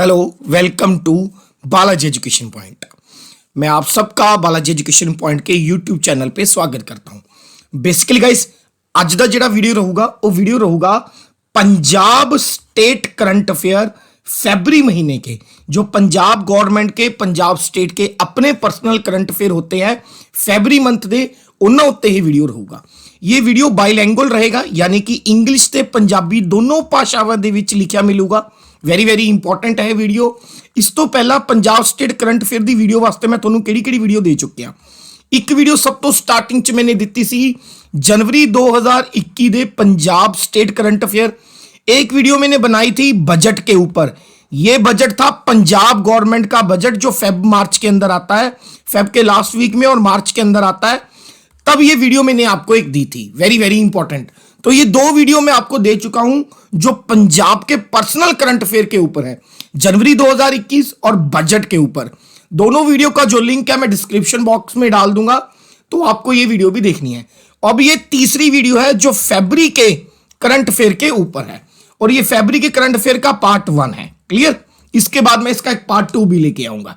Hello, welcome to Balaji education point. मैं आप सबका बालाजी एजुकेशन पॉइंट के यूट्यूब चैनल पे स्वागत करता हूं। बेसिकली गाइस, ਅੱਜ ਦਾ ਜਿਹੜਾ ਵੀਡੀਓ ਰਹੂਗਾ वो वीडियो रहूगा पंजाब स्टेट करंट अफेयर फरवरी महीने के। जो पंजाब गवर्नमेंट के, पंजाब स्टेट के अपने पर्सनल करंट अफेयर होते हैं फरवरी मंथ ਦੇ, ਉਹਨਾਂ ਉੱਤੇ ही वीडियो ਰਹੂਗਾ। ये वीडियो बाइलैंगुअल रहेगा, यानी कि इंग्लिश ਤੇ पंजाबी दोनों ਭਾਸ਼ਾਵਾਂ ਦੇ ਵਿੱਚ ਲਿਖਿਆ ਮਿਲੂਗਾ। ਵੈਰੀ ਇੰਪੋਰਟੈਂਟ ਹੈ ਵੀਡੀਓ। ਇਸ ਤੋਂ ਪਹਿਲਾਂ ਪੰਜਾਬ ਸਟੇਟ ਕਰੰਟ ਅਫੇਅਰ ਦੀ ਵੀਡੀਓ ਵਾਸਤੇ ਮੈਂ ਤੁਹਾਨੂੰ ਕਿਹੜੀ ਵੀਡੀਓ ਦੇ ਚੁੱਕਿਆ। ਇੱਕ ਵੀਡੀਓ ਸਭ ਤੋਂ ਸਟਾਰਟਿੰਗ 'ਚ मैंने ਦਿੱਤੀ ਸੀ जनवरी 2021 ਦੇ पंजाब स्टेट करंट अफेयर। एक वीडियो मैंने बनाई थी बजट के ऊपर। ये बजट था पंजाब गवर्नमेंट का बजट जो फेब मार्च के अंदर आता है, फेब के लास्ट वीक में और मार्च के अंदर आता है। तब ये वीडियो मैंने आपको एक दी थी, वेरी इंपॉर्टेंट। तो ये दो वीडियो मैं आपको दे चुका हूं जो पंजाब के पर्सनल करंट अफेयर के ऊपर है, जनवरी 2021 और बजट के ऊपर। दोनों वीडियो का जो लिंक है मैं डिस्क्रिप्शन बॉक्स में डाल दूंगा, तो आपको ये वीडियो भी देखनी है। अब ये तीसरी वीडियो है जो फरवरी के करंट अफेयर के ऊपर है, और ये फरवरी के करंट अफेयर का पार्ट 1 है। क्लियर? इसके बाद मैं इसका एक पार्ट 2 भी लेके आऊंगा।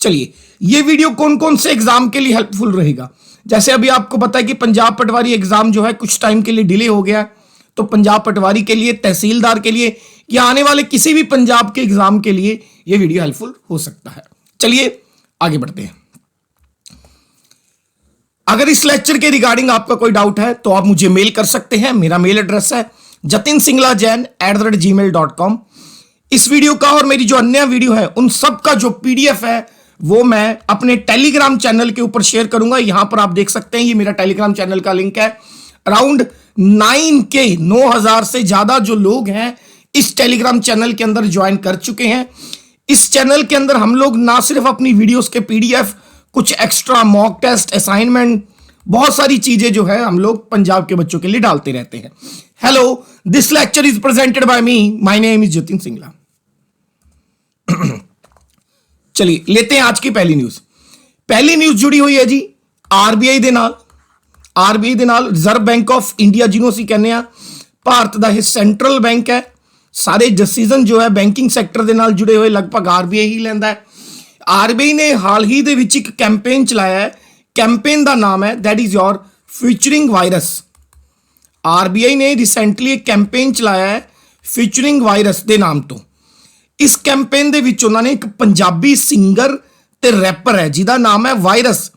चलिए, ये वीडियो कौन कौन से एग्जाम के लिए हेल्पफुल रहेगा। जैसे अभी आपको पता है कि पंजाब पटवारी एग्जाम जो है कुछ टाइम के लिए डिले हो गया, तो पंजाब पटवारी के लिए, तहसीलदार के लिए, या आने वाले किसी भी पंजाब के एग्जाम के लिए यह वीडियो हेल्पफुल हो सकता है। चलिए आगे बढ़ते हैं। अगर इस लेक्चर के रिगार्डिंग आपका कोई डाउट है तो आप मुझे मेल कर सकते हैं। मेरा मेल एड्रेस है jatinsinglajain@gmail.com। इस वीडियो का और मेरी जो अन्य वीडियो है उन सब का जो पीडीएफ है वो मैं अपने टेलीग्राम चैनल के ऊपर शेयर करूंगा। यहां पर आप देख सकते हैं, ये मेरा टेलीग्राम चैनल का लिंक है। अराउंड 9,000 से ज्यादा जो लोग हैं इस टेलीग्राम चैनल के अंदर ज्वाइन कर चुके हैं। इस चैनल के अंदर हम लोग ना सिर्फ अपनी वीडियोस के पीडीएफ, कुछ एक्स्ट्रा मॉक टेस्ट, असाइनमेंट, बहुत सारी चीजें जो है हम लोग पंजाब के बच्चों के लिए डालते रहते हैं। Hello, this lecture is presented by me, my name is Jatin Singla. चलिए लेते हैं आज की पहली न्यूज। पहली न्यूज जुड़ी हुई है जी आरबीआई ਦੇ ਨਾਲ। आरबीआई ਦੇ ਨਾਲ रिजर्व बैंक ऑफ इंडिया ਜਿਹਨੂੰ ਅਸੀਂ ਕਹਿੰਦੇ ਆ ਭਾਰਤ ਦਾ ਇਹ ਸੈਂਟਰਲ ਬੈਂਕ ਹੈ। ਸਾਰੇ ਡਿਸੀਜਨ ਜੋ ਹੈ ਬੈਂਕਿੰਗ ਸੈਕਟਰ ਦੇ ਨਾਲ ਜੁੜੇ ਹੋਏ ਲਗਭਗ ਆਰਬੀਆਈ ਹੀ ਲੈਂਦਾ ਹੈ। आरबीआई ने हाल ही ਦੇ ਵਿੱਚ ਇੱਕ ਕੈਂਪੇਨ ਚਲਾਇਆ ਹੈ। कैंपेन का नाम है that is your featuring virus. RBI ने रिसेंटली एक कैंपेन चलाया है फीचरिंग वायरस के नाम तो। इस कैंपेन ਦੇ ਵਿੱਚ ਉਹਨਾਂ ਨੇ ਇੱਕ ਪੰਜਾਬੀ ਸਿੰਗਰ ਤੇ ਰੈਪਰ ਹੈ ਜਿਹਦਾ ਨਾਮ ਹੈ ਵਾਇਰਸ।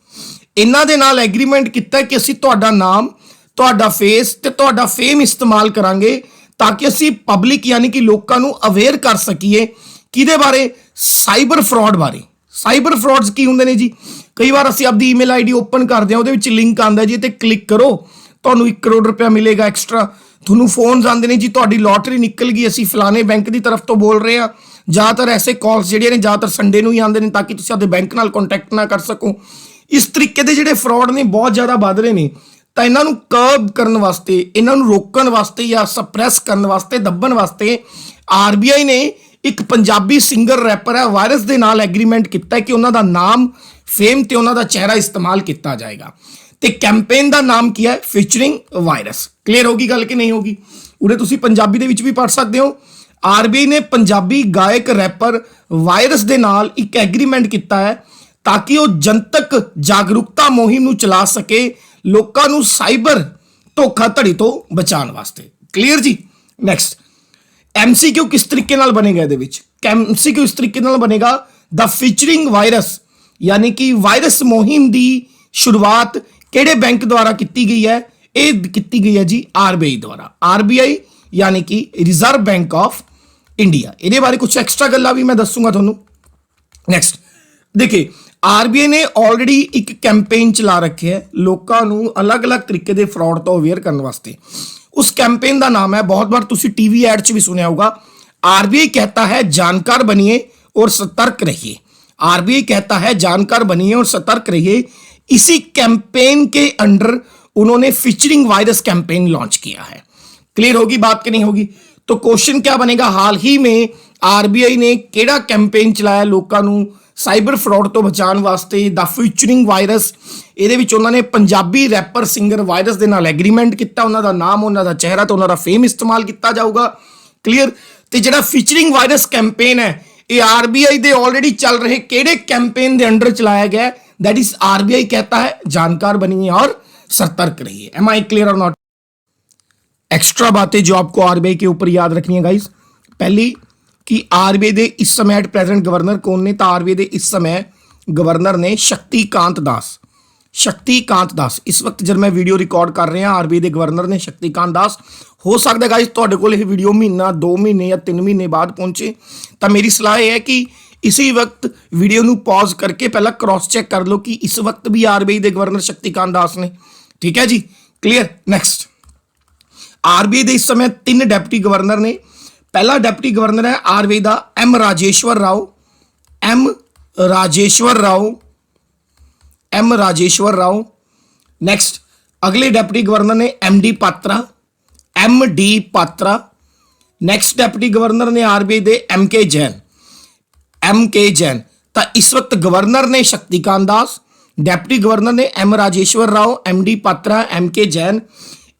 ਇਹਨਾਂ ਦੇ ਨਾਲ ਐਗਰੀਮੈਂਟ ਕੀਤਾ ਕਿ ਅਸੀਂ ਤੁਹਾਡਾ ਨਾਮ, ਤੁਹਾਡਾ ਫੇਸ ਤੇ ਤੁਹਾਡਾ ਫੇਮ ਇਸਤੇਮਾਲ ਕਰਾਂਗੇ ਤਾਂ ਕਿ ਅਸੀਂ ਪਬਲਿਕ ਯਾਨੀ ਕਿ ਲੋਕਾਂ ਨੂੰ ਅਵੇਅਰ ਕਰ ਸਕੀਏ ਕਿਹਦੇ ਬਾਰੇ, ਸਾਈਬਰ ਫਰਾਡ ਬਾਰੇ। ਸਾਈਬਰ ਫਰਾਡਸ ਕੀ ਹੁੰਦੇ ਨੇ ਜੀ? ਕਈ ਵਾਰ ਅਸੀਂ ਆਪਦੀ ਈਮੇਲ ਆਈਡੀ ਓਪਨ ਕਰਦੇ ਹਾਂ, ਉਹਦੇ ਵਿੱਚ ਲਿੰਕ ਆਉਂਦਾ ਜੀ, ਤੇ ਕਲਿੱਕ ਕਰੋ ਤੁਹਾਨੂੰ 1 ਕਰੋੜ ਰੁਪਇਆ ਮਿਲੇਗਾ ਐਕਸਟਰਾ। ਤੁਹਾਨੂੰ ਫੋਨਸ ਆਉਂਦੇ ਨੇ ਜੀ, ਤੁਹਾਡੀ ਲੋਟਰੀ ਨਿਕਲ ਗਈ, ਅਸੀਂ ਫਲਾਣੇ ਬੈਂਕ ਦੀ ਤਰਫ ਤੋਂ ਬੋਲ ਰਹੇ ਹਾਂ। ਜ਼ਿਆਦਾਤਰ ਐਸੇ ਕਾਲਸ ਜਿਹੜੀਆਂ ਨੇ ਜ਼ਿਆਦਾਤਰ ਸੰਡੇ ਨੂੰ ਹੀ ਆਉਂਦੇ ਨੇ ਤਾਂ ਕਿ ਤੁਸੀਂ ਆਪਦੇ ਬੈਂਕ ਨਾਲ ਕੰਟੈਕਟ ਨਾ ਕਰ ਸਕੋ। ਇਸ ਤਰੀਕੇ ਦੇ ਜਿਹੜੇ ਫਰਾਡ ਨੇ ਬਹੁਤ ਜ਼ਿਆਦਾ ਵੱਧ ਰਹੇ ਨੇ, ਤਾਂ ਇਹਨਾਂ ਨੂੰ ਕਰਬ ਕਰਨ ਵਾਸਤੇ, ਇਹਨਾਂ ਨੂੰ ਰੋਕਣ ਵਾਸਤੇ ਜਾਂ ਸਪਰੈਸ ਕਰਨ ਵਾਸਤੇ, ਦੱਬਣ ਵਾਸਤੇ ਆਰਬੀਆਈ ਨੇ ਇੱਕ ਪੰਜਾਬੀ ਸਿੰਗਰ ਰੈਪਰ ਹੈ ਵਾਇਰਸ ਦੇ ਨਾਲ ਐਗਰੀਮੈਂਟ ਕੀਤਾ ਕਿ ਉਹਨਾਂ ਦਾ ਨਾਮ, ਫੇਮ ਤੇ ਉਹਨਾਂ ਦਾ ਚਿਹਰਾ ਇਸਤੇਮਾਲ ਕੀਤਾ ਜਾਏਗਾ। ਤੇ ਕੈਂਪੇਨ ਦਾ ਨਾਮ ਕੀ ਹੈ? Featuring virus. ਕਲੀਅਰ ਹੋਗੀ ਗੱਲ ਕਿ ਨਹੀਂ ਹੋਗੀ? ਉਰੇ ਤੁਸੀਂ ਪੰਜਾਬੀ ਦੇ ਵਿੱਚ ਵੀ ਪੜ੍ਹ ਸਕਦੇ ਹੋ। ਆਰਬੀਆਈ ਨੇ ਪੰਜਾਬੀ ਗਾਇਕ ਰੈਪਰ ਵਾਇਰਸ ਦੇ ਨਾਲ ਇੱਕ ਐਗਰੀਮੈਂਟ ਕੀਤਾ ਹੈ ਤਾਂ ਕਿ ਉਹ ਜਨਤਕ ਜਾਗਰੂਕਤਾ ਮੁਹਿੰਮ ਨੂੰ ਚਲਾ ਸਕੇ ਲੋਕਾਂ ਨੂੰ ਸਾਈਬਰ ਧੋਖਾਧੜੀ ਤੋਂ ਬਚਾਉਣ ਵਾਸਤੇ। ਕਲੀਅਰ ਜੀ? ਨੈਕਸਟ, MCQ किस तरीके नाल बनेगा? ਇਹਦੇ ਵਿੱਚ MCQ इस तरीके नाल बनेगा द फीचरिंग वायरस, यानी कि वायरस मुहिम ਦੀ शुरुआत ਕਿਹੜੇ ਬੈਂਕ ਦੁਆਰਾ ਕੀਤੀ ਗਈ ਹੈ? ਇਹ ਕੀਤੀ ਗਈ ਹੈ ਜੀ ਆਰਬੀਆਈ ਦੁਆਰਾ। ਆਰਬੀਆਈ यानी कि रिजर्व बैंक ऑफ इंडिया। ਇਹਦੇ ਬਾਰੇ ਕੁਝ ਐਕਸਟਰਾ ਗੱਲਾਂ ਵੀ ਮੈਂ ਦੱਸੂਗਾ ਤੁਹਾਨੂੰ। ਨੈਕਸਟ ਦੇਖिए, ਆਰਬੀਆਈ ਨੇ ਆਲਰੇਡੀ ਇੱਕ ਕੈਂਪੇਨ ਚਲਾ ਰੱਖਿਆ ਹੈ ਲੋਕਾਂ ਨੂੰ ਅਲੱਗ-ਅਲੱਗ ਤਰੀਕੇ ਦੇ ਫਰਾਡ ਤੋਂ ਅਵੇਅਰ ਕਰਨ ਵਾਸਤੇ। उस कैंपेन का नाम है, बहुत बार तुसी टीवी एड च भी सुना होगा, आरबीआई कहता है जानकार बनिए और सतर्क रहिए। आरबीआई कहता है जानकार बनिए और सतर्क रहिए। इसी कैंपेन के अंडर उन्होंने फीचरिंग वायरस कैंपेन लॉन्च किया है। क्लियर होगी बात कि नहीं होगी? तो क्वेश्चन क्या बनेगा, हाल ही में आरबीआई ने केड़ा कैंपेन चलाया लोगों को साइबर फ्रॉड तो बचाने वास्ते? The featuring virus. ਇਹਦੇ ਵਿੱਚ ਉਹਨਾਂ ਨੇ ਪੰਜਾਬੀ ਰੈਪਰ ਸਿੰਗਰ ਵਾਇਰਸ ਦੇ ਨਾਲ ਐਗਰੀਮੈਂਟ ਕੀਤਾ। ਉਹਨਾਂ ਦਾ ਨਾਮ, ਉਹਨਾਂ ਦਾ ਚਿਹਰਾ ਤੇ ਉਹਨਾਂ ਦਾ ਫੇਮ ਇਸਤੇਮਾਲ ਕੀਤਾ ਜਾਊਗਾ। ਕਲੀਅਰ? ਤੇ ਜਿਹੜਾ ਫੀਚਰਿੰਗ ਵਾਇਰਸ ਕੈਂਪੇਨ ਹੈ ये आरबीआई ਦੇ ਆਲਰੇਡੀ ਚੱਲ ਰਹੇ ਕਿਹੜੇ कैंपेन ਦੇ अंडर चलाया गया है? दैट इज आरबीआई कहता है जानकार बनिए और सतर्क रहिए। एम आई क्लियर और नॉट? एक्स्ट्रा बातें जो आपको आरबीआई के ऊपर याद रखनी है गाइस। पहली कि आरबीआई ਦੇ इस समय एट प्रेजेंट गवर्नर कौन ने? तो आरबीआई ਦੇ इस समय गवर्नर ने शक्तिकांत दास। शक्तिकांत दास इस वक्त जब मैं वीडियो रिकॉर्ड कर रहे हैं आरबीआई के गवर्नर ने शक्तिकांत दास। हो सकता है गाइस तुहाडे कोल यह वीडियो महीना 2 महीने या 3 महीने बाद पहुंचे, तो मेरी सलाह यह है कि इसी वक्त वीडियो ਨੂੰ पॉज करके पहला क्रॉस चेक कर लो कि इस वक्त भी आरबीआई के गवर्नर शक्तिकांत दास ने। ठीक है जी, क्लियर। नेक्स्ट, आरबीआई के इस समय 3 डिप्टी गवर्नर ने। पहला डिप्टी गवर्नर है आरबीआई का M Rajeshwar Rao. M Rajeshwar Rao, M Rajeshwar Rao. Next, अगले डिप्टी गवर्नर ने M D Patra, M D Patra. Next deputy governor ने आरबीआई दे M K Jain, M K Jain. तो इस वक्त गवर्नर ने शक्तिकांत दास, डिप्टी गवर्नर ने M Rajeshwar Rao, M D Patra, M K Jain.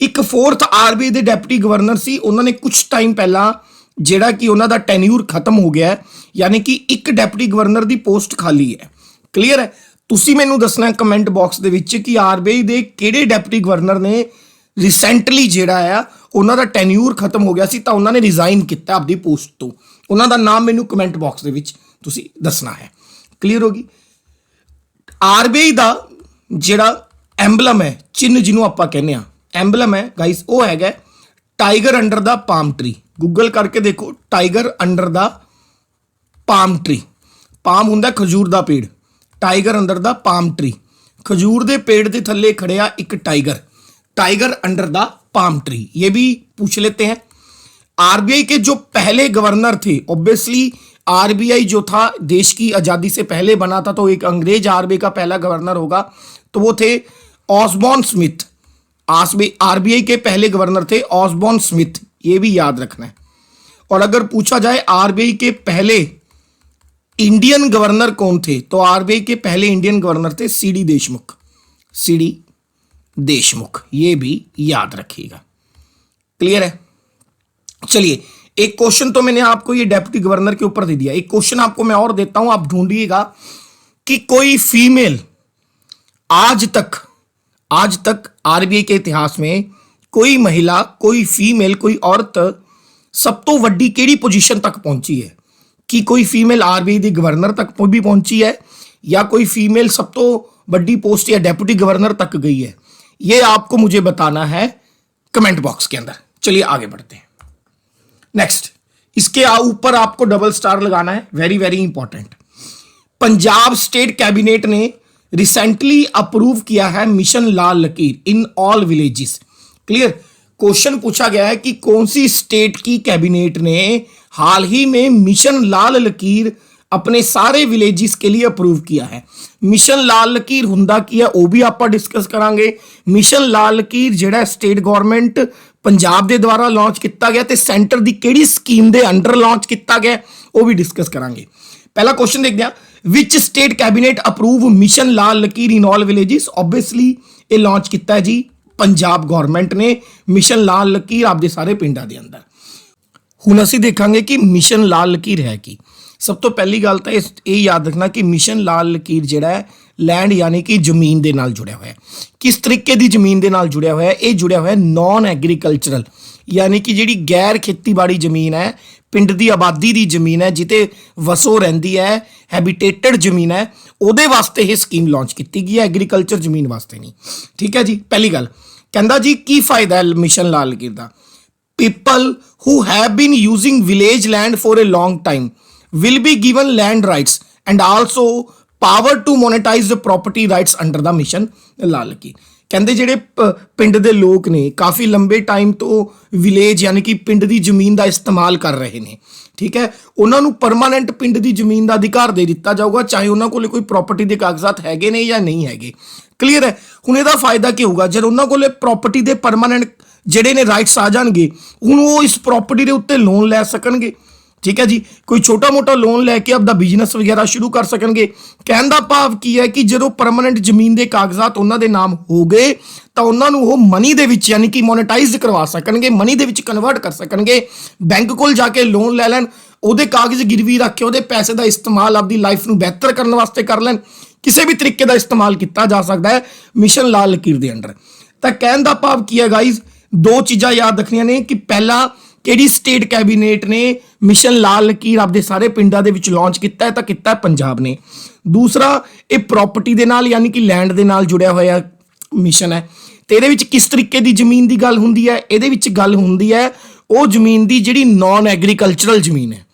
एक फोर्थ आरबीआई दे डिप्टी गवर्नर सी, उन्होंने कुछ टाइम पहला ਜਿਹੜਾ कि ਉਹਨਾਂ ਦਾ ਟੈਨਿਊਰ ਖਤਮ ਹੋ ਗਿਆ ਹੈ, यानी कि एक डिप्टी गवर्नर ਦੀ पोस्ट खाली है। क्लियर है? ਤੁਸੀਂ ਮੈਨੂੰ ਦੱਸਣਾ ਕਮੈਂਟ ਬਾਕਸ ਦੇ ਵਿੱਚ ਕਿ ਆਰਬੀਆਈ ਦੇ ਕਿਹੜੇ ਡਿਪਟੀ ਗਵਰਨਰ ਨੇ ਰੀਸੈਂਟਲੀ ਜਿਹੜਾ ਆ ਉਹਨਾਂ ਦਾ ਟੈਨਿਊਰ ਖਤਮ ਹੋ ਗਿਆ ਸੀ ਤਾਂ ਉਹਨਾਂ ਨੇ ਰਿਜ਼ਾਈਨ ਕੀਤਾ ਆਪਣੀ ਪੋਸਟ ਤੋਂ। ਉਹਨਾਂ ਦਾ ਨਾਮ ਮੈਨੂੰ ਕਮੈਂਟ ਬਾਕਸ ਦੇ ਵਿੱਚ ਤੁਸੀਂ ਦੱਸਣਾ ਹੈ। ਕਲੀਅਰ ਹੋ ਗਈ? ਆਰਬੀਆਈ ਦਾ ਜਿਹੜਾ ਐਂਬਲਮ ਹੈ, ਚਿੰਨ੍ਹ ਜਿਹਨੂੰ ਆਪਾਂ ਕਹਿੰਦੇ ਆ ਐਂਬਲਮ ਹੈ ਗਾਈਸ, ਉਹ ਹੈਗਾ tiger under the palm tree. Google करके देखो tiger under the palm tree. Palm हुंदा खजूर दा पेड़, tiger under the palm tree. खजूर दे पेड़ के थल्ले खड़िया एक tiger, tiger under the palm tree. ये भी पूछ लेते हैं। आरबीआई के जो पहले गवर्नर थे, ऑब्वियसली आरबीआई जो था देश की आज़ादी से पहले बना था, तो एक अंग्रेज आरबीआई का पहला गवर्नर होगा, तो वो थे ऑसबॉर्न स्मिथ। आरबीआई के पहले गवर्नर थे ऑसबॉर्न स्मिथ, ये भी याद रखना है। और अगर पूछा जाए आरबीआई के पहले इंडियन गवर्नर कौन थे, तो आरबीआई के पहले इंडियन गवर्नर थे सीडी देशमुख, सीडी देशमुख। ये भी याद रखिएगा। क्लियर है? चलिए, एक क्वेश्चन तो मैंने आपको ये डिप्टी गवर्नर के ऊपर दे दिया। एक क्वेश्चन आपको मैं और देता हूं, आप ढूंढिएगा कि कोई फीमेल आज तक आरबीआई के इतिहास में कोई महिला, कोई फीमेल, कोई औरत सब तो वड्डी केड़ी पोजीशन तक पहुंची है? कि कोई फीमेल आरबीआई दी गवर्नर तक भी पहुंची है, या कोई फीमेल सब तो वड्डी पोस्ट या डेप्यूटी गवर्नर तक गई है? ये आपको मुझे बताना है कमेंट बॉक्स के अंदर। चलिए आगे बढ़ते हैं। नेक्स्ट, इसके ऊपर आपको डबल स्टार लगाना है, very very important. Punjab state cabinet ने रिसेंटली अप्रूव किया है mission Lal Lakir in all villages. Clear? Question पूछा गया है कि कौन सी स्टेट की कैबिनेट ने हाल ही में मिशन लाल लकीर अपने सारे विलेजेस के लिए अप्रूव किया है। मिशन लाल लकीर हुंदा की है वो भी आप डिस्कस करांगे। मिशन लाल लकीर जिहड़ा स्टेट गवर्नमेंट पंजाब के द्वारा लॉन्च किया गया तो सेंटर की किहड़ी स्कीम के अंडर लॉन्च किया गया वो भी डिस्कस करांगे। पहला क्वेश्चन देखते हैं, which state cabinet approve mission Lal Lakir in all villages? Obviously ये लॉन्च किया है जी पंजाब गवर्नमेंट ने मिशन लाल लकीर आपके सारे पिंडों के अंदर। हुण असीं देखांगे कि मिशन लाल लकीर है कि। सब तो पहली गल तो ये याद रखना कि मिशन लाल लकीर जिहड़ा है लैंड यानी कि जमीन के नाल जुड़िया हुआ है। किस तरीके की जमीन के नाल जुड़िया हुआ है? ये जुड़िया हुआ है नॉन एग्रीकल्चरल, यानी कि जिहड़ी गैर खेतीबाड़ी जमीन है, पिंड की आबादी की जमीन है, जिते वसो रहिंदी है, हैबिटेटेड जमीन है, उहदे वास्ते ये स्कीम लॉन्च की गई है, एग्रीकल्चर जमीन वास्ते नहीं। ठीक है जी। पहली गल कहंदा जी की फायदा है मिशन लाल लकीर का? People who have been using village land for a long time will be given land rights and also power to monetize the property rights under the mission लाल लकीर। कहते ਜਿਹੜੇ ਪਿੰਡ ਦੇ ਲੋਕ ਨੇ ਕਾਫੀ ਲੰਬੇ ਟਾਈਮ ਤੋਂ ਵਿਲੇਜ ਯਾਨੀ ਕਿ ਪਿੰਡ ਦੀ ਜ਼ਮੀਨ ਦਾ ਇਸਤੇਮਾਲ ਕਰ ਰਹੇ ਨੇ, ਠੀਕ ਹੈ, ਉਹਨਾਂ ਨੂੰ ਪਰਮਾਨੈਂਟ ਪਿੰਡ ਦੀ ਜ਼ਮੀਨ ਦਾ ਅਧਿਕਾਰ ਦੇ ਦਿੱਤਾ ਜਾਊਗਾ, ਚਾਹੇ ਉਹਨਾਂ ਕੋਲੇ ਕੋਈ ਪ੍ਰਾਪਰਟੀ ਦੇ ਕਾਗਜ਼ਾਤ ਹੈਗੇ ਨੇ ਜਾਂ ਨਹੀਂ ਹੈਗੇ। ਕਲੀਅਰ ਹੈ? ਹੁਣ ਇਹਦਾ ਫਾਇਦਾ ਕੀ ਹੋਊਗਾ? ਜਦ ਉਹਨਾਂ ਕੋਲੇ ਪ੍ਰਾਪਰਟੀ ਦੇ ਪਰਮਾਨੈਂਟ ਜਿਹੜੇ ਨੇ ਰਾਈਟਸ ਆ ਜਾਣਗੇ, ਹੁਣ ਉਹ ਇਸ ਪ੍ਰਾਪਰਟੀ ਦੇ ਉੱਤੇ ਲੋਨ ਲੈ ਸਕਣਗੇ। ठीक है जी, कोई छोटा मोटा लोन लैके अपना बिजनेस वगैरह शुरू कर सकणगे। कहने का भाव की है कि जो परमानेंट जमीन के कागजात उन्होंने नाम हो गए तो उन्होंने वो मनी दे विच यानी कि मोनेटाइज करवा सकणगे, मनी दे विच कन्वर्ट कर सकणगे, बैंक कोल जाके लोन लै लैन, ਉਹਦੇ ਕਾਗਜ਼ ਗਿਰਵੀ ਰੱਖ ਕੇ ਉਹਦੇ ਪੈਸੇ ਦਾ ਇਸਤੇਮਾਲ ਆਪਦੀ ਲਾਈਫ ਨੂੰ ਬਿਹਤਰ ਕਰਨ ਵਾਸਤੇ ਕਰ ਲੈਣ, ਕਿਸੇ ਵੀ ਤਰੀਕੇ ਦਾ ਇਸਤੇਮਾਲ ਕੀਤਾ ਜਾ ਸਕਦਾ ਹੈ ਮਿਸ਼ਨ ਲਾਲ ਲਕੀਰ ਦੇ ਅੰਡਰ। ਤਾਂ ਕਹਿਣ ਦਾ ਭਾਵ ਕੀ ਹੈ ਗਾਈਜ਼, ਦੋ ਚੀਜ਼ਾਂ ਯਾਦ ਰੱਖਣੀਆਂ ਨੇ ਕਿ ਪਹਿਲਾ ਕਿਹੜੀ ਸਟੇਟ ਕੈਬਨਿਟ ਨੇ ਮਿਸ਼ਨ ਲਾਲ ਲਕੀਰ ਆਪਦੇ ਸਾਰੇ ਪਿੰਡਾਂ ਦੇ ਵਿੱਚ ਲਾਂਚ ਕੀਤਾ ਹੈ, ਤਾਂ ਕੀਤਾ ਹੈ ਪੰਜਾਬ ਨੇ। ਦੂਸਰਾ, ਇਹ ਪ੍ਰਾਪਰਟੀ ਦੇ ਨਾਲ ਯਾਨੀ ਕਿ ਲੈਂਡ ਦੇ ਨਾਲ ਜੁੜਿਆ ਹੋਇਆ ਮਿਸ਼ਨ ਹੈ। ਤੇ ਇਹਦੇ ਵਿੱਚ ਕਿਸ ਤਰੀਕੇ ਦੀ ਜ਼ਮੀਨ ਦੀ ਗੱਲ ਹੁੰਦੀ ਹੈ? ਇਹਦੇ ਵਿੱਚ ਗੱਲ ਹੁੰਦੀ ਹੈ ਉਹ ਜ਼ਮੀਨ ਦੀ ਜਿਹੜੀ ਨਾਨ ਐਗਰੀਕਲਚਰਲ ਜ਼ਮੀਨ ਹੈ,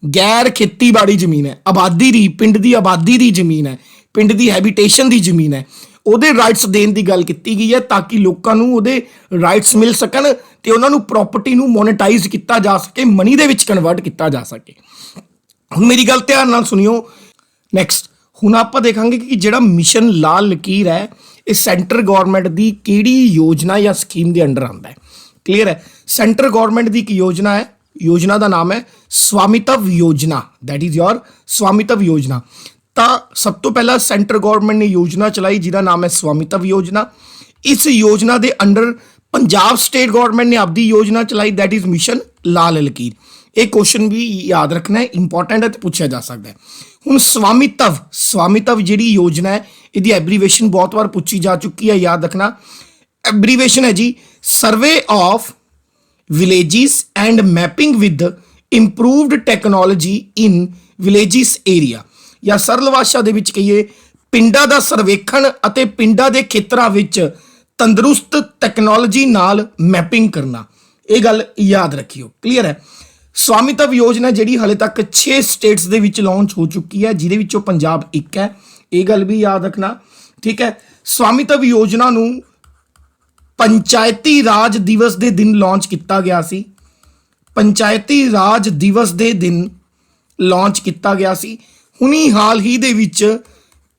ਗੈਰ ਖੇਤੀਬਾੜੀ ਜ਼ਮੀਨ ਹੈ, ਆਬਾਦੀ ਦੀ, ਪਿੰਡ ਦੀ ਆਬਾਦੀ ਦੀ ਜ਼ਮੀਨ ਹੈ, ਪਿੰਡ ਦੀ ਹੈਬਿਟੇਸ਼ਨ ਦੀ ਜ਼ਮੀਨ ਹੈ, ਉਹਦੇ ਰਾਈਟਸ ਦੇਣ ਦੀ ਗੱਲ ਕੀਤੀ ਗਈ ਹੈ ਤਾਂ ਕਿ ਲੋਕਾਂ ਨੂੰ ਉਹਦੇ ਰਾਈਟਸ ਮਿਲ ਸਕਣ ਤੇ ਉਹਨਾਂ ਨੂੰ ਪ੍ਰਾਪਰਟੀ ਨੂੰ ਮੋਨੇਟਾਈਜ਼ ਕੀਤਾ ਜਾ ਸਕੇ, ਮਨੀ ਦੇ ਵਿੱਚ ਕਨਵਰਟ ਕੀਤਾ ਜਾ ਸਕੇ। ਹੁਣ ਮੇਰੀ ਗੱਲ ਧਿਆਨ ਨਾਲ ਸੁਣਿਓ। ਨੈਕਸਟ ਹੁਣ ਆਪਾਂ ਦੇਖਾਂਗੇ ਕਿ ਜਿਹੜਾ ਮਿਸ਼ਨ ਲਾਲ ਲਕੀਰ ਹੈ ਇਹ ਸੈਂਟਰ ਗਵਰਨਮੈਂਟ ਦੀ ਕਿਹੜੀ ਯੋਜਨਾ ਜਾਂ ਸਕੀਮ ਦੇ ਅੰਡਰ ਆਉਂਦਾ ਹੈ। ਕਲੀਅਰ ਹੈ? ਸੈਂਟਰ ਗਵਰਨਮੈਂਟ ਦੀ ਇੱਕ ਯੋਜਨਾ ਹੈ, ਯੋਜਨਾ ਦਾ ਨਾਮ ਹੈ ਸਵਾਮਿਤਵ ਯੋਜਨਾ, ਦੈਟ ਇਜ਼ ਯੋਰ ਸਵਾਮਿਤਵ ਯੋਜਨਾ। ਤਾਂ ਸਭ ਤੋਂ ਪਹਿਲਾਂ ਸੈਂਟਰ ਗਵਰਨਮੈਂਟ ਨੇ ਯੋਜਨਾ ਚਲਾਈ ਜਿਹਦਾ ਨਾਮ ਹੈ ਸਵਾਮਿਤਵ ਯੋਜਨਾ। ਇਸ ਯੋਜਨਾ ਦੇ ਅੰਡਰ ਪੰਜਾਬ ਸਟੇਟ ਗਵਰਨਮੈਂਟ ਨੇ ਆਪਦੀ ਯੋਜਨਾ ਚਲਾਈ, ਦੈਟ ਇਜ਼ ਮਿਸ਼ਨ ਲਾਲ ਲਕੀਰ। ਇਹ ਕੁਐਸਚਨ ਵੀ ਯਾਦ ਰੱਖਣਾ ਹੈ, ਇੰਪੋਰਟੈਂਟ ਹੈ ਤੇ ਪੁੱਛਿਆ ਜਾ ਸਕਦਾ ਹੈ। ਹੁਣ ਸਵਾਮਿਤਵ ਜਿਹੜੀ ਯੋਜਨਾ ਹੈ ਇਹਦੀ ਐਬਰੀਵੇਸ਼ਨ ਬਹੁਤ ਵਾਰ ਪੁੱਛੀ ਜਾ ਚੁੱਕੀ ਹੈ, ਯਾਦ ਰੱਖਣਾ। ਐਬਰੀਵੇਸ਼ਨ ਹੈ ਜੀ survey of villages and mapping with improved technology in villages area, ਜਾਂ ਸਰਲ ਭਾਸ਼ਾ ਦੇ ਵਿੱਚ ਕਹੀਏ ਪਿੰਡਾਂ ਦਾ ਸਰਵੇਖਣ ਅਤੇ ਪਿੰਡਾਂ ਦੇ ਖੇਤਰਾਂ ਵਿੱਚ ਤੰਦਰੁਸਤ ਟੈਕਨੋਲੋਜੀ ਨਾਲ ਮੈਪਿੰਗ ਕਰਨਾ। ਇਹ ਗੱਲ ਯਾਦ ਰੱਖਿਓ। ਕਲੀਅਰ ਹੈ? ਸਵਾਮਿਤਵ ਯੋਜਨਾ ਜਿਹੜੀ ਹਾਲੇ ਤੱਕ 6 ਸਟੇਟਸ ਦੇ ਵਿੱਚ ਲਾਂਚ ਹੋ ਚੁੱਕੀ ਹੈ, ਜਿਹਦੇ ਵਿੱਚੋਂ ਪੰਜਾਬ ਇੱਕ ਹੈ। ਇਹ ਗੱਲ ਵੀ ਯਾਦ ਰੱਖਣਾ, ਠੀਕ ਹੈ। ਸਵਾਮਿਤਵ ਯੋਜਨਾ ਨੂੰ ਪੰਚਾਇਤੀ ਰਾਜ ਦਿਵਸ ਦੇ ਦਿਨ ਲਾਂਚ ਕੀਤਾ ਗਿਆ ਸੀ, ਪੰਚਾਇਤੀ ਰਾਜ ਦਿਵਸ ਦੇ ਦਿਨ ਲਾਂਚ ਕੀਤਾ ਗਿਆ ਸੀ। ਹੁਣੀ ਹਾਲ ਹੀ ਦੇ ਵਿੱਚ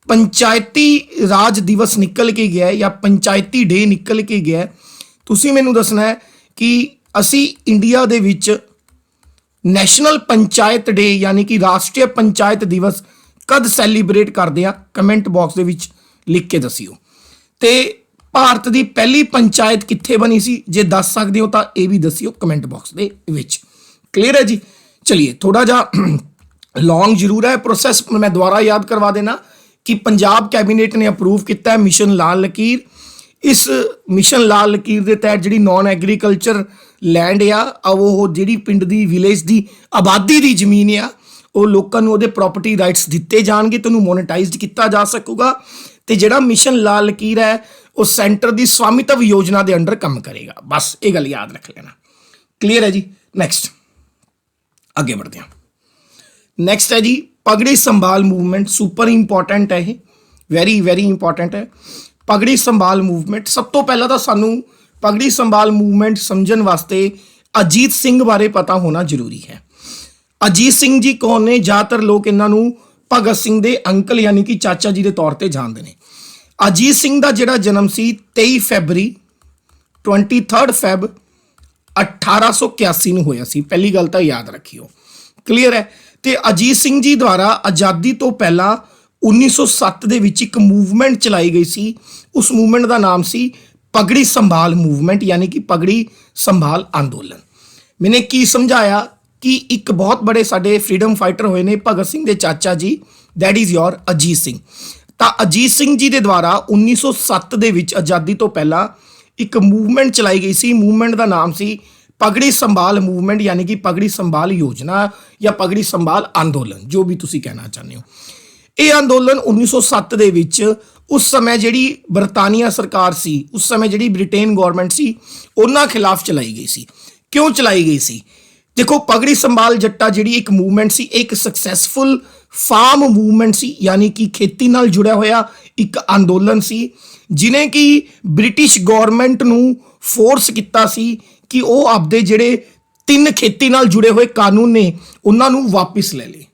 ਪੰਚਾਇਤੀ ਰਾਜ ਦਿਵਸ ਨਿਕਲ ਕੇ ਗਿਆ ਜਾਂ ਪੰਚਾਇਤੀ ਡੇ ਨਿਕਲ ਕੇ ਗਿਆ। ਤੁਸੀਂ ਮੈਨੂੰ ਦੱਸਣਾ ਹੈ ਕਿ ਅਸੀਂ ਇੰਡੀਆ ਦੇ ਵਿੱਚ ਨੈਸ਼ਨਲ ਪੰਚਾਇਤ ਡੇ ਯਾਨੀ ਕਿ ਰਾਸ਼ਟਰੀ ਪੰਚਾਇਤ ਦਿਵਸ ਕਦ ਸੈਲੀਬ੍ਰੇਟ ਕਰਦੇ ਆ? ਕਮੈਂਟ ਬਾਕਸ ਦੇ ਵਿੱਚ ਲਿਖ ਕੇ ਦੱਸਿਓ। ਤੇ ਭਾਰਤ ਦੀ ਪਹਿਲੀ ਪੰਚਾਇਤ ਕਿੱਥੇ ਬਣੀ ਸੀ? ਜੇ ਦੱਸ ਸਕਦੇ ਹੋ ਤਾਂ ਇਹ ਵੀ ਦੱਸਿਓ ਕਮੈਂਟ ਬਾਕਸ ਦੇ ਵਿੱਚ। ਕਲੀਅਰ ਹੈ ਜੀ? ਚਲਿਏ, ਥੋੜਾ ਜਿਹਾ ਲੌਂਗ ਜ਼ਰੂਰ ਹੈ ਪ੍ਰੋਸੈਸ, ਮੈਂ ਦੁਬਾਰਾ ਯਾਦ ਕਰਵਾ ਦੇਣਾ ਕਿ ਪੰਜਾਬ ਕੈਬਨਿਟ ਨੇ ਅਪਰੂਵ ਕੀਤਾ ਹੈ ਮਿਸ਼ਨ ਲਾਲ ਲਕੀਰ। ਇਸ ਮਿਸ਼ਨ ਲਾਲ ਲਕੀਰ ਦੇ ਤਹਿਤ ਜਿਹੜੀ ਨਾਨ ਐਗਰੀਕਲਚਰ ਲੈਂਡ ਆ ਉਹ ਜਿਹੜੀ ਪਿੰਡ ਦੀ ਵਿਲੇਜ ਦੀ ਆਬਾਦੀ ਦੀ ਜ਼ਮੀਨ ਆ ਉਹ ਲੋਕਾਂ ਨੂੰ ਉਹਦੇ ਪ੍ਰਾਪਰਟੀ ਰਾਈਟਸ ਦਿੱਤੇ ਜਾਣਗੇ ਤੇ ਉਹਨੂੰ ਮੋਨੇਟਾਈਜ਼ਡ ਕੀਤਾ ਜਾ ਸਕੂਗਾ। ਤੇ ਜਿਹੜਾ ਮਿਸ਼ਨ ਲਾਲ ਲਕੀਰ ਹੈ ਉਹ ਸੈਂਟਰ ਦੀ ਸਵਾਮਿਤਵ ਯੋਜਨਾ ਦੇ ਅੰਡਰ ਕੰਮ ਕਰੇਗਾ। ਬਸ ਇਹ ਗੱਲ ਯਾਦ ਰੱਖ ਲੈਣਾ। ਕਲੀਅਰ ਹੈ ਜੀ? ਨੈਕਸਟ ਅੱਗੇ बढ़ते हैं। ਨੈਕਸਟ ਹੈ ਜੀ ਪਗੜੀ ਸੰਭਾਲ ਮੂਵਮੈਂਟ। ਸੁਪਰ ਇੰਪੋਰਟੈਂਟ ਹੈ ਇਹ, ਵੈਰੀ ਵੈਰੀ ਇੰਪੋਰਟੈਂਟ ਹੈ ਪਗੜੀ ਸੰਭਾਲ ਮੂਵਮੈਂਟ। ਸਭ ਤੋਂ ਪਹਿਲਾਂ ਤਾਂ ਸਾਨੂੰ ਪਗੜੀ ਸੰਭਾਲ ਮੂਵਮੈਂਟ ਸਮਝਣ ਵਾਸਤੇ ਅਜੀਤ ਸਿੰਘ ਬਾਰੇ ਪਤਾ ਹੋਣਾ ਜ਼ਰੂਰੀ ਹੈ। ਅਜੀਤ ਸਿੰਘ ਜੀ ਕੌਣ ਨੇ? ਜ਼ਿਆਦਾਤਰ ਲੋਕ ਇਹਨਾਂ ਨੂੰ ਭਗਤ ਸਿੰਘ ਦੇ ਅੰਕਲ ਯਾਨੀ ਕਿ ਚਾਚਾ ਜੀ ਦੇ ਤੌਰ ਤੇ ਜਾਣਦੇ ਨੇ। ਅਜੀਤ ਸਿੰਘ ਦਾ ਜਿਹੜਾ ਜਨਮ ਸੀ 23 ਫੈਬ 1881 ਨੂੰ ਹੋਇਆ ਸੀ। ਪਹਿਲੀ ਗੱਲ ਤਾਂ ਯਾਦ ਰੱਖਿਓ। ਕਲੀਅਰ ਹੈ? ਤੇ ਅਜੀਤ ਸਿੰਘ ਜੀ ਦੁਆਰਾ ਆਜ਼ਾਦੀ ਤੋਂ ਪਹਿਲਾਂ 1907 ਦੇ ਵਿੱਚ ਇੱਕ ਮੂਵਮੈਂਟ ਚਲਾਈ ਗਈ ਸੀ। ਉਸ ਮੂਵਮੈਂਟ ਦਾ ਨਾਮ ਸੀ ਪਗੜੀ ਸੰਭਾਲ ਮੂਵਮੈਂਟ ਯਾਨੀ ਕਿ ਪਗੜੀ ਸੰਭਾਲ ਅੰਦੋਲਨ। ਮੈਨੇ ਕੀ ਸਮਝਾਇਆ ਕਿ ਇੱਕ ਬਹੁਤ ਬੜੇ ਸਾਡੇ ਫਰੀडम ਫਾਈਟਰ ਹੋਏ ਨੇ ਭਗਤ ਸਿੰਘ ਦੇ ਚਾਚਾ ਜੀ, that is your Ajit Singh. ਤਾਂ ਅਜੀਤ ਸਿੰਘ ਜੀ ਦੇ ਦੁਆਰਾ 1907 ਦੇ ਵਿੱਚ ਆਜ਼ਾਦੀ ਤੋਂ ਪਹਿਲਾਂ ਇੱਕ ਮੂਵਮੈਂਟ ਚਲਾਈ ਗਈ ਸੀ। ਮੂਵਮੈਂਟ ਦਾ ਨਾਮ ਸੀ ਪਗੜੀ ਸੰਭਾਲ ਮੂਵਮੈਂਟ ਯਾਨੀ ਕਿ ਪਗੜੀ ਸੰਭਾਲ ਯੋਜਨਾ ਜਾਂ ਪਗੜੀ ਸੰਭਾਲ ਅੰਦੋਲਨ, ਜੋ ਵੀ ਤੁਸੀਂ ਕਹਿਣਾ ਚਾਹੁੰਦੇ ਹੋ। ਇਹ ਅੰਦੋਲਨ 1907 ਦੇ ਵਿੱਚ ਉਸ ਸਮੇਂ ਜਿਹੜੀ ਬਰਤਾਨੀਆ ਸਰਕਾਰ ਸੀ, ਉਸ ਸਮੇਂ ਜਿਹੜੀ ਬ੍ਰਿਟੇਨ ਗਵਰਨਮੈਂਟ ਸੀ, ਉਹਨਾਂ ਖਿਲਾਫ ਚਲਾਈ ਗਈ ਸੀ। ਕਿਉਂ ਚਲਾਈ ਗਈ ਸੀ? ਦੇਖੋ, ਪਗੜੀ ਸੰਭਾਲ ਜੱਟਾ ਜਿਹੜੀ ਇੱਕ ਮੂਵਮੈਂਟ ਸੀ, ਇੱਕ ਸਕਸੈਸਫੁਲ ਫਾਰਮ ਮੂਵਮੈਂਟ ਸੀ ਯਾਨੀ ਕਿ ਖੇਤੀ ਨਾਲ ਜੁੜਿਆ ਹੋਇਆ ਇੱਕ ਅੰਦੋਲਨ ਸੀ ਜਿਨੇ ਕਿ ਬ੍ਰਿਟਿਸ਼ ਗਵਰਨਮੈਂਟ ਨੂੰ ਫੋਰਸ ਕੀਤਾ ਸੀ ਕਿ ਉਹ ਆਪਦੇ ਜਿਹੜੇ 3 ਖੇਤੀ ਨਾਲ ਜੁੜੇ ਹੋਏ ਕਾਨੂੰਨ ਨੇ ਉਹਨਾਂ ਨੂੰ ਵਾਪਿਸ ਲੈ ਲੇ।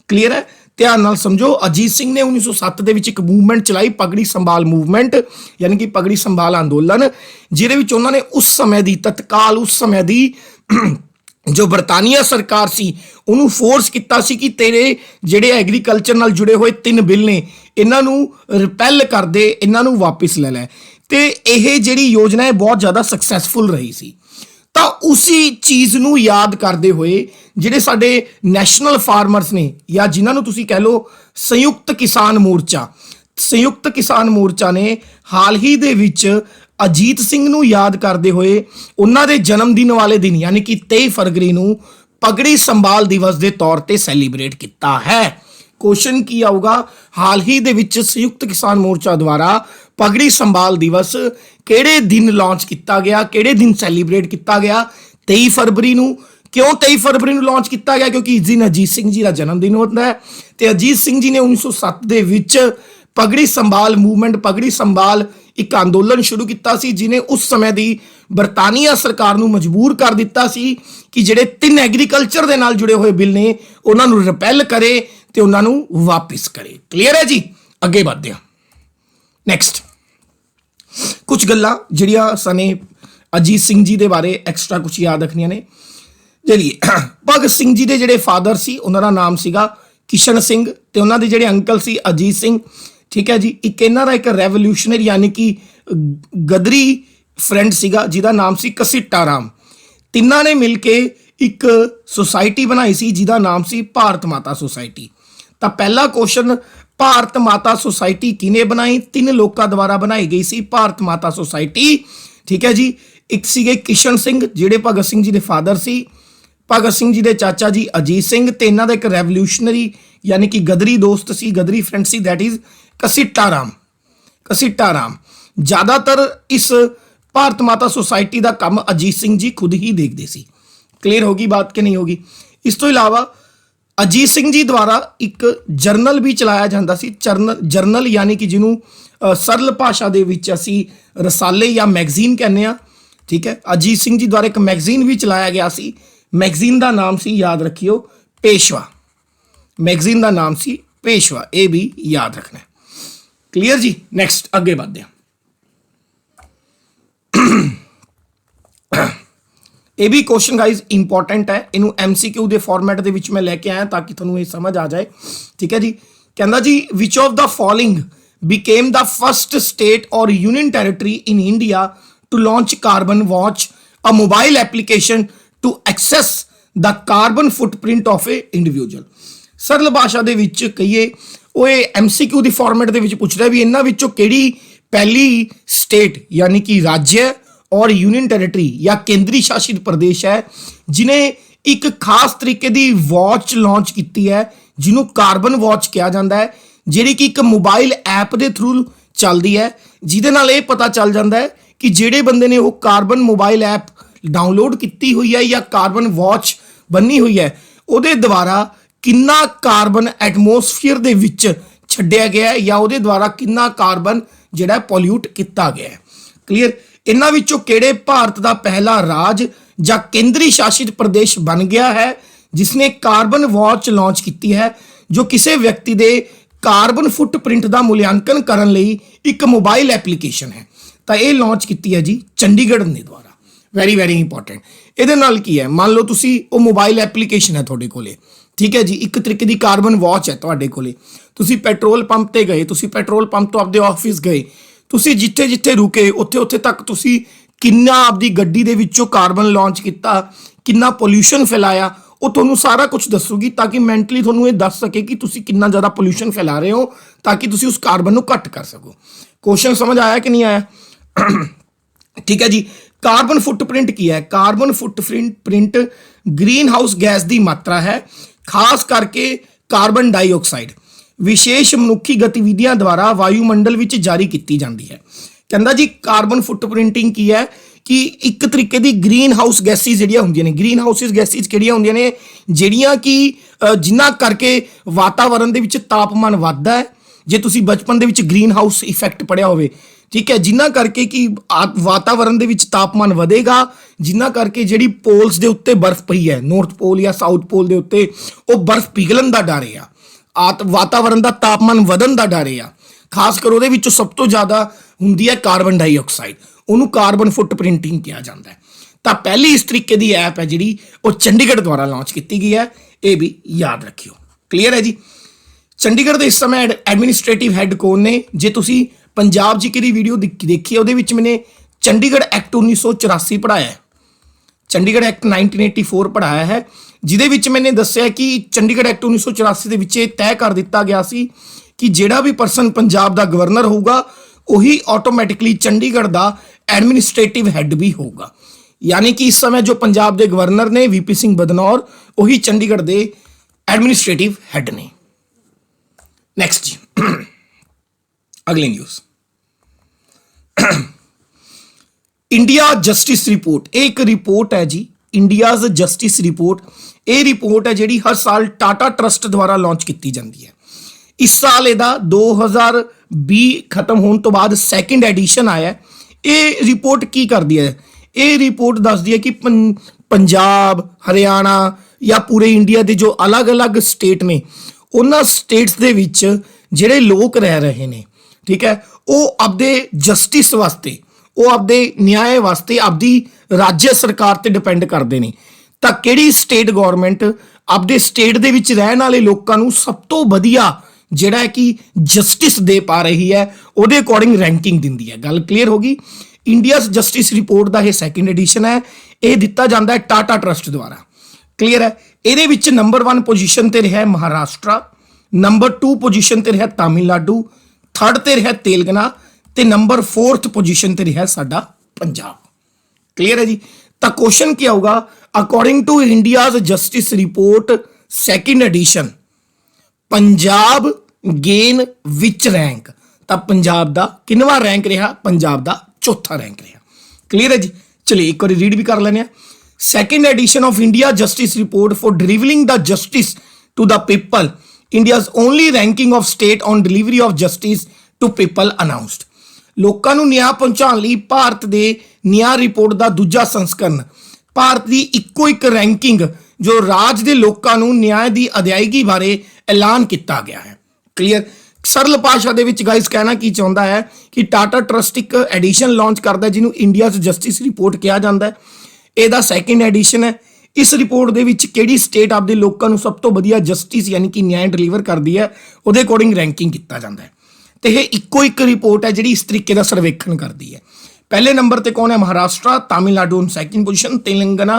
ਕਲੀਅਰ ਹੈ? ਧਿਆਨ ਨਾਲ ਸਮਝੋ। ਅਜੀਤ ਸਿੰਘ ਨੇ 1907 ਦੇ ਵਿੱਚ ਇੱਕ ਮੂਵਮੈਂਟ ਚਲਾਈ ਪਗੜੀ ਸੰਭਾਲ ਮੂਵਮੈਂਟ ਯਾਨੀ ਕਿ ਪਗੜੀ ਸੰਭਾਲ ਅੰਦੋਲਨ, ਜਿਹਦੇ ਵਿੱਚ ਉਹਨਾਂ ਨੇ ਉਸ ਸਮੇਂ ਦੀ ਤਤਕਾਲ ਉਸ ਸਮੇਂ ਦੀ ਜੋ ਬਰਤਾਨੀਆ ਸਰਕਾਰ ਸੀ ਉਹਨੂੰ ਫੋਰਸ ਕੀਤਾ ਸੀ ਕਿ ਤੇਰੇ ਜਿਹੜੇ ਐਗਰੀਕਲਚਰ ਨਾਲ ਜੁੜੇ ਹੋਏ 3 ਬਿੱਲ ਨੇ ਇਹਨਾਂ ਨੂੰ ਰਿਪੈਲ ਕਰ ਦੇ, ਇਹਨਾਂ ਨੂੰ ਵਾਪਿਸ ਲੈ ਲੈ। ਤੇ ਇਹ ਜਿਹੜੀ ਯੋਜਨਾ ਹੈ ਬਹੁਤ ਜ਼ਿਆਦਾ ਸਕਸੈਸਫੁਲ ਰਹੀ ਸੀ। ਤਾਂ ਉਸੇ ਚੀਜ਼ ਨੂੰ ਯਾਦ ਕਰਦੇ ਹੋਏ ਜਿਹੜੇ ਸਾਡੇ ਨੈਸ਼ਨਲ ਫਾਰਮਰਸ ਨੇ ਜਾਂ ਜਿਨ੍ਹਾਂ ਨੂੰ ਤੁਸੀਂ ਕਹਿ ਲਓ ਸੰਯੁਕਤ ਕਿਸਾਨ ਮੋਰਚਾ ਨੇ ਹਾਲ ਹੀ ਦੇ ਵਿੱਚ ਅਜੀਤ ਸਿੰਘ ਨੂੰ ਯਾਦ ਕਰਦੇ ਹੋਏ ਉਹਨਾਂ ਦੇ ਜਨਮ ਦਿਨ ਵਾਲੇ ਦਿਨ ਯਾਨੀ ਕਿ 23 ਫਰਵਰੀ ਨੂੰ ਪਗੜੀ ਸੰਭਾਲ ਦਿਵਸ ਦੇ ਤੌਰ ਤੇ ਸੈਲੀਬ੍ਰੇਟ ਕੀਤਾ ਹੈ। क्वेश्चन की आऊगा हाल ही दे विच संयुक्त किसान मोर्चा द्वारा पगड़ी संभाल दिवस किहड़े दिन लॉन्च किया गया, किहड़े दिन सैलीब्रेट किया गया? 23 फरवरी नूं। क्यों 23 फरवरी नूं लॉन्च किया गया? क्योंकि इस दिन अजीत सिंह जी का जन्मदिन होता है ते अजीत सिंह जी ने 1907 दे विच पगड़ी संभाल मूवमेंट, पगड़ी संभाल एक अंदोलन शुरू किया सी जिन्हें उस समय दी बरतानिया सरकार नूं मजबूर कर दिता सी कि जिहड़े 3 एग्रीकल्चर दे नाल जुड़े हुए बिल ने उन्हां नूं रिपैल करे ते उन्हां नूं वापस करे। क्लीयर है जी? अगे बढ़ते हैं। नैक्सट कुछ गल्लां जिहड़ियां सने अजीत सिंह जी दे बारे एक्सट्रा कुछ याद रखनियां ने। चलिए, भगत सिंह जी दे जिहड़े फादर सी उन्हां दा नाम सीगा किशन सिंह ते उन्हां दे जिहड़े अंकल सी अजीत सिंह। ठीक है जी। एक इन्हां दा एक रेवोल्यूशनरी यानी कि गदरी फ्रेंड सीगा जिहदा नाम सी कसीटा राम। तिन्हां ने मिल के एक सोसाइटी बनाई सी जिहदा नाम सी भारत माता सोसाइटी। तो पहला क्वेश्चन, भारत माता सोसाइटी किने बनाई? 3 लोगों द्वारा बनाई गई सी भारत माता सोसाइटी। ठीक है जी। एक सीगे किशन सिंह जिहड़े भगत सिंह जी दे फादर सी, भगत सिंह जी दे चाचा जी अजीत सिंह, ते इन्हां दा एक रेवोल्यूशनरी यानी कि गदरी दोस्त सी, गदरी फ्रेंड सी, दैट इज कसीटा राम। कसीटा राम ज़्यादातर इस भारत माता सोसाइटी का काम अजीत सिंह जी खुद ही देखते सी। क्लीयर होगी बात कि नहीं होगी? इस तो इलावा अजीत सिंह जी द्वारा एक जर्नल भी चलाया जाता सी। जर्नल यानी कि जिन्हों सरल भाषा दे विच असी रसाले या मैगजीन कहने आ। ठीक है। अजीत सिंह जी द्वारा एक मैगजीन भी चलाया गया सी। मैगजीन का नाम सी, याद रखियो, पेशवा। मैगजीन का नाम सी पेशवा, ये भी याद रखना है। क्लीयर जी? नैक्सट अगे बढ़ते हैं। ये भी क्वेश्चन गाइज इंपॉर्टेंट है, इनू MCQ के फॉर्मेट के विच मैं लैके आया ताकि थोड़ा ये समझ आ जाए। ठीक है जी। कहना जी, which of the following became the first state और union territory in India to launch carbon watch, a mobile application to access the carbon footprint of a individual. सरल भाषा दे विच कहिए वो MCQ की फॉर्मेट के विच पूछ रहा भी इन्हां विचों किहड़ी पहली स्टेट यानी कि राज्य और यूनियन टेरिटरी या केंद्री शासित प्रदेश है जिन्हें एक खास तरीके की वॉच लॉन्च की है जिन्हों कार्बन वॉच कहा जाता है, जिहड़ी कि एक मोबाइल ऐप के थ्रू चलती है, जिहदे नाल ये पता चल जाता है कि जिहड़े बंदे ने वो कार्बन मोबाइल ऐप डाउनलोड की हुई है या कार्बन वॉच बनी हुई है उहदे द्वारा कितना कार्बन एटमोसफीयर दे विच छड्डिया गया है या उहदे द्वारा कितना कार्बन जिहड़ा पॉल्यूट किया गया है। क्लीयर? इन्हां विचों किहड़े भारत का पहला राज या केंद्री शासित प्रदेश बन गया है जिसने कार्बन वॉच लॉन्च की है, जो किसी व्यक्ति के कार्बन फुटप्रिंट का मूल्यांकन करने लई एक मोबाइल एप्लीकेशन है। तो यह लॉन्च की है जी चंडीगढ़ ने द्वारा। Very very important. ये नाल की है, मान लो तुसी वो मोबाइल एप्लीकेशन है तुहाडे कोले। ठीक है जी। एक तरीके की कार्बन वॉच है तुहाडे कोले। तुसी पेट्रोल पंप ते गए, तुसी पेट्रोल पंप तो आपदे ऑफिस गए, तुसी जिथे जिथे रुके उत्थे उत्थे तक तुसी किन्ना आपदी गड्डी दे विचों कार्बन लॉन्च किया, किन्ना पोल्यूशन फैलाया, वो तुहानूं सारा कुछ दसूगी ताकि मैंटली तुहानूं ये दस सके कि तुसी किन्ना ज़्यादा पोल्यूशन फैला रहे हो ताकि तुसी उस कार्बन नूं घट कर सको। क्वेश्चन समझ आया कि नहीं आया? ठीक है जी। कार्बन फुटप्रिंट की है? Carbon footprint green house gas की मात्रा है, खास करके कार्बन डाइऑक्साइड विशेष मनुखी गतिविधियां द्वारा वायुमंडल विच जारी की जाती है। कहता जी कार्बन फुटप्रिंटिंग की है कि एक तरीके की ग्रीन हाउस गैसिस जिहड़ियां हुंदियां ने, ग्रीन हाउसिस गैसिस किहड़ियां हुंदियां ने जिहड़ियां कि जिन्हां करके वातावरण दे विच तापमान वधदा है। जे तुसी बचपन दे विच ग्रीन हाउस इफैक्ट पढ़िया होवे, ठीक है, जिन्हां करके कि वातावरण दे विच तापमान वधेगा, जिन्हां करके जिहड़ी पोल्स दे उत्ते बर्फ पई है, नॉर्थ पोल या साउथ पोल दे उत्ते वो बर्फ पिघलन दा डर है, वातावरण का तापमान वधन का डर है। खास कर उहदे विच सब तो ज़्यादा हुंदी है कार्बन डाइऑक्साइड, उन्होंने कार्बन फुटप्रिंटिंग कहा जाता है। तो पहली इस तरीके की ऐप है जिहड़ी वो चंडीगढ़ द्वारा लॉन्च की गई है, ये भी याद रखियो। क्लीयर है जी? चंडीगढ़ के इस समय एडमिनिस्ट्रेटिव हैड कौन ने? जे तुसी पंजाब जी की वीडियो देखी है उहदे विच मैंने चंडीगढ़ एक्ट 1984 पढ़ाया है, चंडीगढ़ एक्ट 1984 पढ़ाया है ਜਿਹਦੇ ਵਿੱਚ ਮੈਨੇ ਦੱਸਿਆ ਕਿ ਚੰਡੀਗੜ੍ਹ ਐਕਟ 1984 ਦੇ ਵਿੱਚ ਇਹ ਤੈਅ ਕਰ ਦਿੱਤਾ ਗਿਆ ਸੀ ਕਿ ਜਿਹੜਾ ਵੀ ਪਰਸਨ ਪੰਜਾਬ ਦਾ ਗਵਰਨਰ ਹੋਊਗਾ ਉਹੀ ਆਟੋਮੈਟਿਕਲੀ ਚੰਡੀਗੜ੍ਹ ਦਾ ਐਡਮਿਨਿਸਟ੍ਰੇਟਿਵ ਹੈੱਡ ਵੀ ਹੋਊਗਾ। यानी कि इस समय जो पंजाब के गवर्नर ने वीपी सिंह बदनौर वही चंडीगढ़ के एडमिनिस्ट्रेटिव हैड ने। नेक्स्ट जी अगली न्यूज़ इंडिया जस्टिस रिपोर्ट। एक रिपोर्ट है जी इंडियाज जस्टिस रिपोर्ट। ये रिपोर्ट है जी हर साल टाटा ट्रस्ट द्वारा लॉन्च की जाती है। इस साल ਇਹਦਾ 2020 खत्म होने तो बाद सैकेंड एडिशन आया। ये रिपोर्ट की करती है? ਇਹ ਰਿਪੋਰਟ ਦੱਸਦੀ ਹੈ ਕਿ ਪੰਜਾਬ ਹਰਿਆਣਾ ਜਾਂ ਪੂਰੇ ਇੰਡੀਆ ਦੇ ਜੋ ਅਲੱਗ-ਅਲੱਗ ਸਟੇਟ ਨੇ ਉਹਨਾਂ ਸਟੇਟਸ ਦੇ ਵਿੱਚ ਜਿਹੜੇ ਲੋਕ ਰਹਿ ਰਹੇ ਨੇ, ਠੀਕ ਹੈ, ਉਹ ਆਪਦੇ ਜਸਟਿਸ ਵਾਸਤੇ, ਉਹ ਆਪਦੇ ਨਿਆਂ ਵਾਸਤੇ ਆਪਦੀ ਰਾਜ ਸਰਕਾਰ ਤੇ ਡਿਪੈਂਡ ਕਰਦੇ ਨੇ। ਤਾਂ ਕਿਹੜੀ ਸਟੇਟ ਗਵਰਨਮੈਂਟ ਆਪਦੇ ਸਟੇਟ ਦੇ ਵਿੱਚ ਰਹਿਣ ਵਾਲੇ ਲੋਕਾਂ ਨੂੰ ਸਭ ਤੋਂ ਵਧੀਆ ਜਿਹੜਾ ਹੈ ਕਿ ਜਸਟਿਸ ਦੇ ਪਾ ਰਹੀ ਹੈ ਉਹਦੇ ਅਕੋਰਡਿੰਗ ਰੈਂਕਿੰਗ ਦਿੰਦੀ ਹੈ। ਗੱਲ ਕਲੀਅਰ ਹੋ ਗਈ। इंडियाज जस्टिस रिपोर्ट का यह सैकेंड एडिशन है। यह दिता जाता है टाटा ट्रस्ट द्वारा। क्लीयर है। ये नंबर 1 पोजीशन ते रहा महाराष्ट्र, नंबर 2 पोजीशन ते रहा तमिलनाडु, थर्ड ते रहा तेलंगाना ते नंबर 4th पोजीशन ते रहा साडा पंजाब। क्लीयर है जी। तो क्वेश्चन क्या होगा? According to India's justice report second edition Punjab gain which rank. तो पंजाब का किनवा रैंक रहा? पंजाब का चौथा रैंक रहा। क्लीयर है जी। चलिए एक बार रीड भी कर लेने। Second edition of India justice report for delivering the justice to the people, India's only ranking of state on delivery of justice to people announced. लोगों को न्याय पहुंचाने लई भारत के न्याय रिपोर्ट का दूजा संस्करण, भारत की इक्को एक रैंकिंग जो राज के लोगों को न्याय की अदायगी बारे ऐलान किया गया है। क्लीयर। सरल भाषा दे विच गाइस कहना की चाहता है कि टाटा ट्रस्ट एक एडिशन लॉन्च करता है जिन्हों इंडियाज जस्टिस रिपोर्ट कहा जाता है। यदा सैकेंड एडिशन है। इस रिपोर्ट दे विच किहड़ी स्टेट आपदे लोकां नूं सब तो वधिया जस्टिस यानी कि न्याय डिलीवर करती है उहदे अकॉर्डिंग रैंकिंग किया जाता है। तो यह इक्को एक रिपोर्ट है जिहड़ी इस तरीके का सर्वेखण करती है। पहले नंबर पर कौन है? Maharashtra, Tamil Nadu on second position, Telangana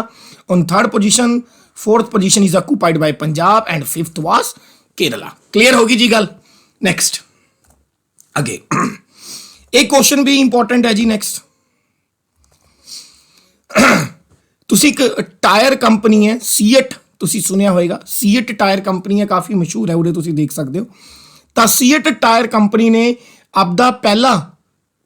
on third position, 4th position is occupied by Punjab and 5th was Kerala. Clear होगी जी गल। नेक्स्ट अगे एक क्वेश्चन भी इंपॉर्टेंट है जी। नेक्स्ट तुसी एक टायर कंपनी है सीएट, तुसी सुनिया होएगा। सीएट टायर कंपनी है, काफ़ी मशहूर है, उरे तुसी देख सकते हो। तो सीएट टायर कंपनी ने आपदा पहला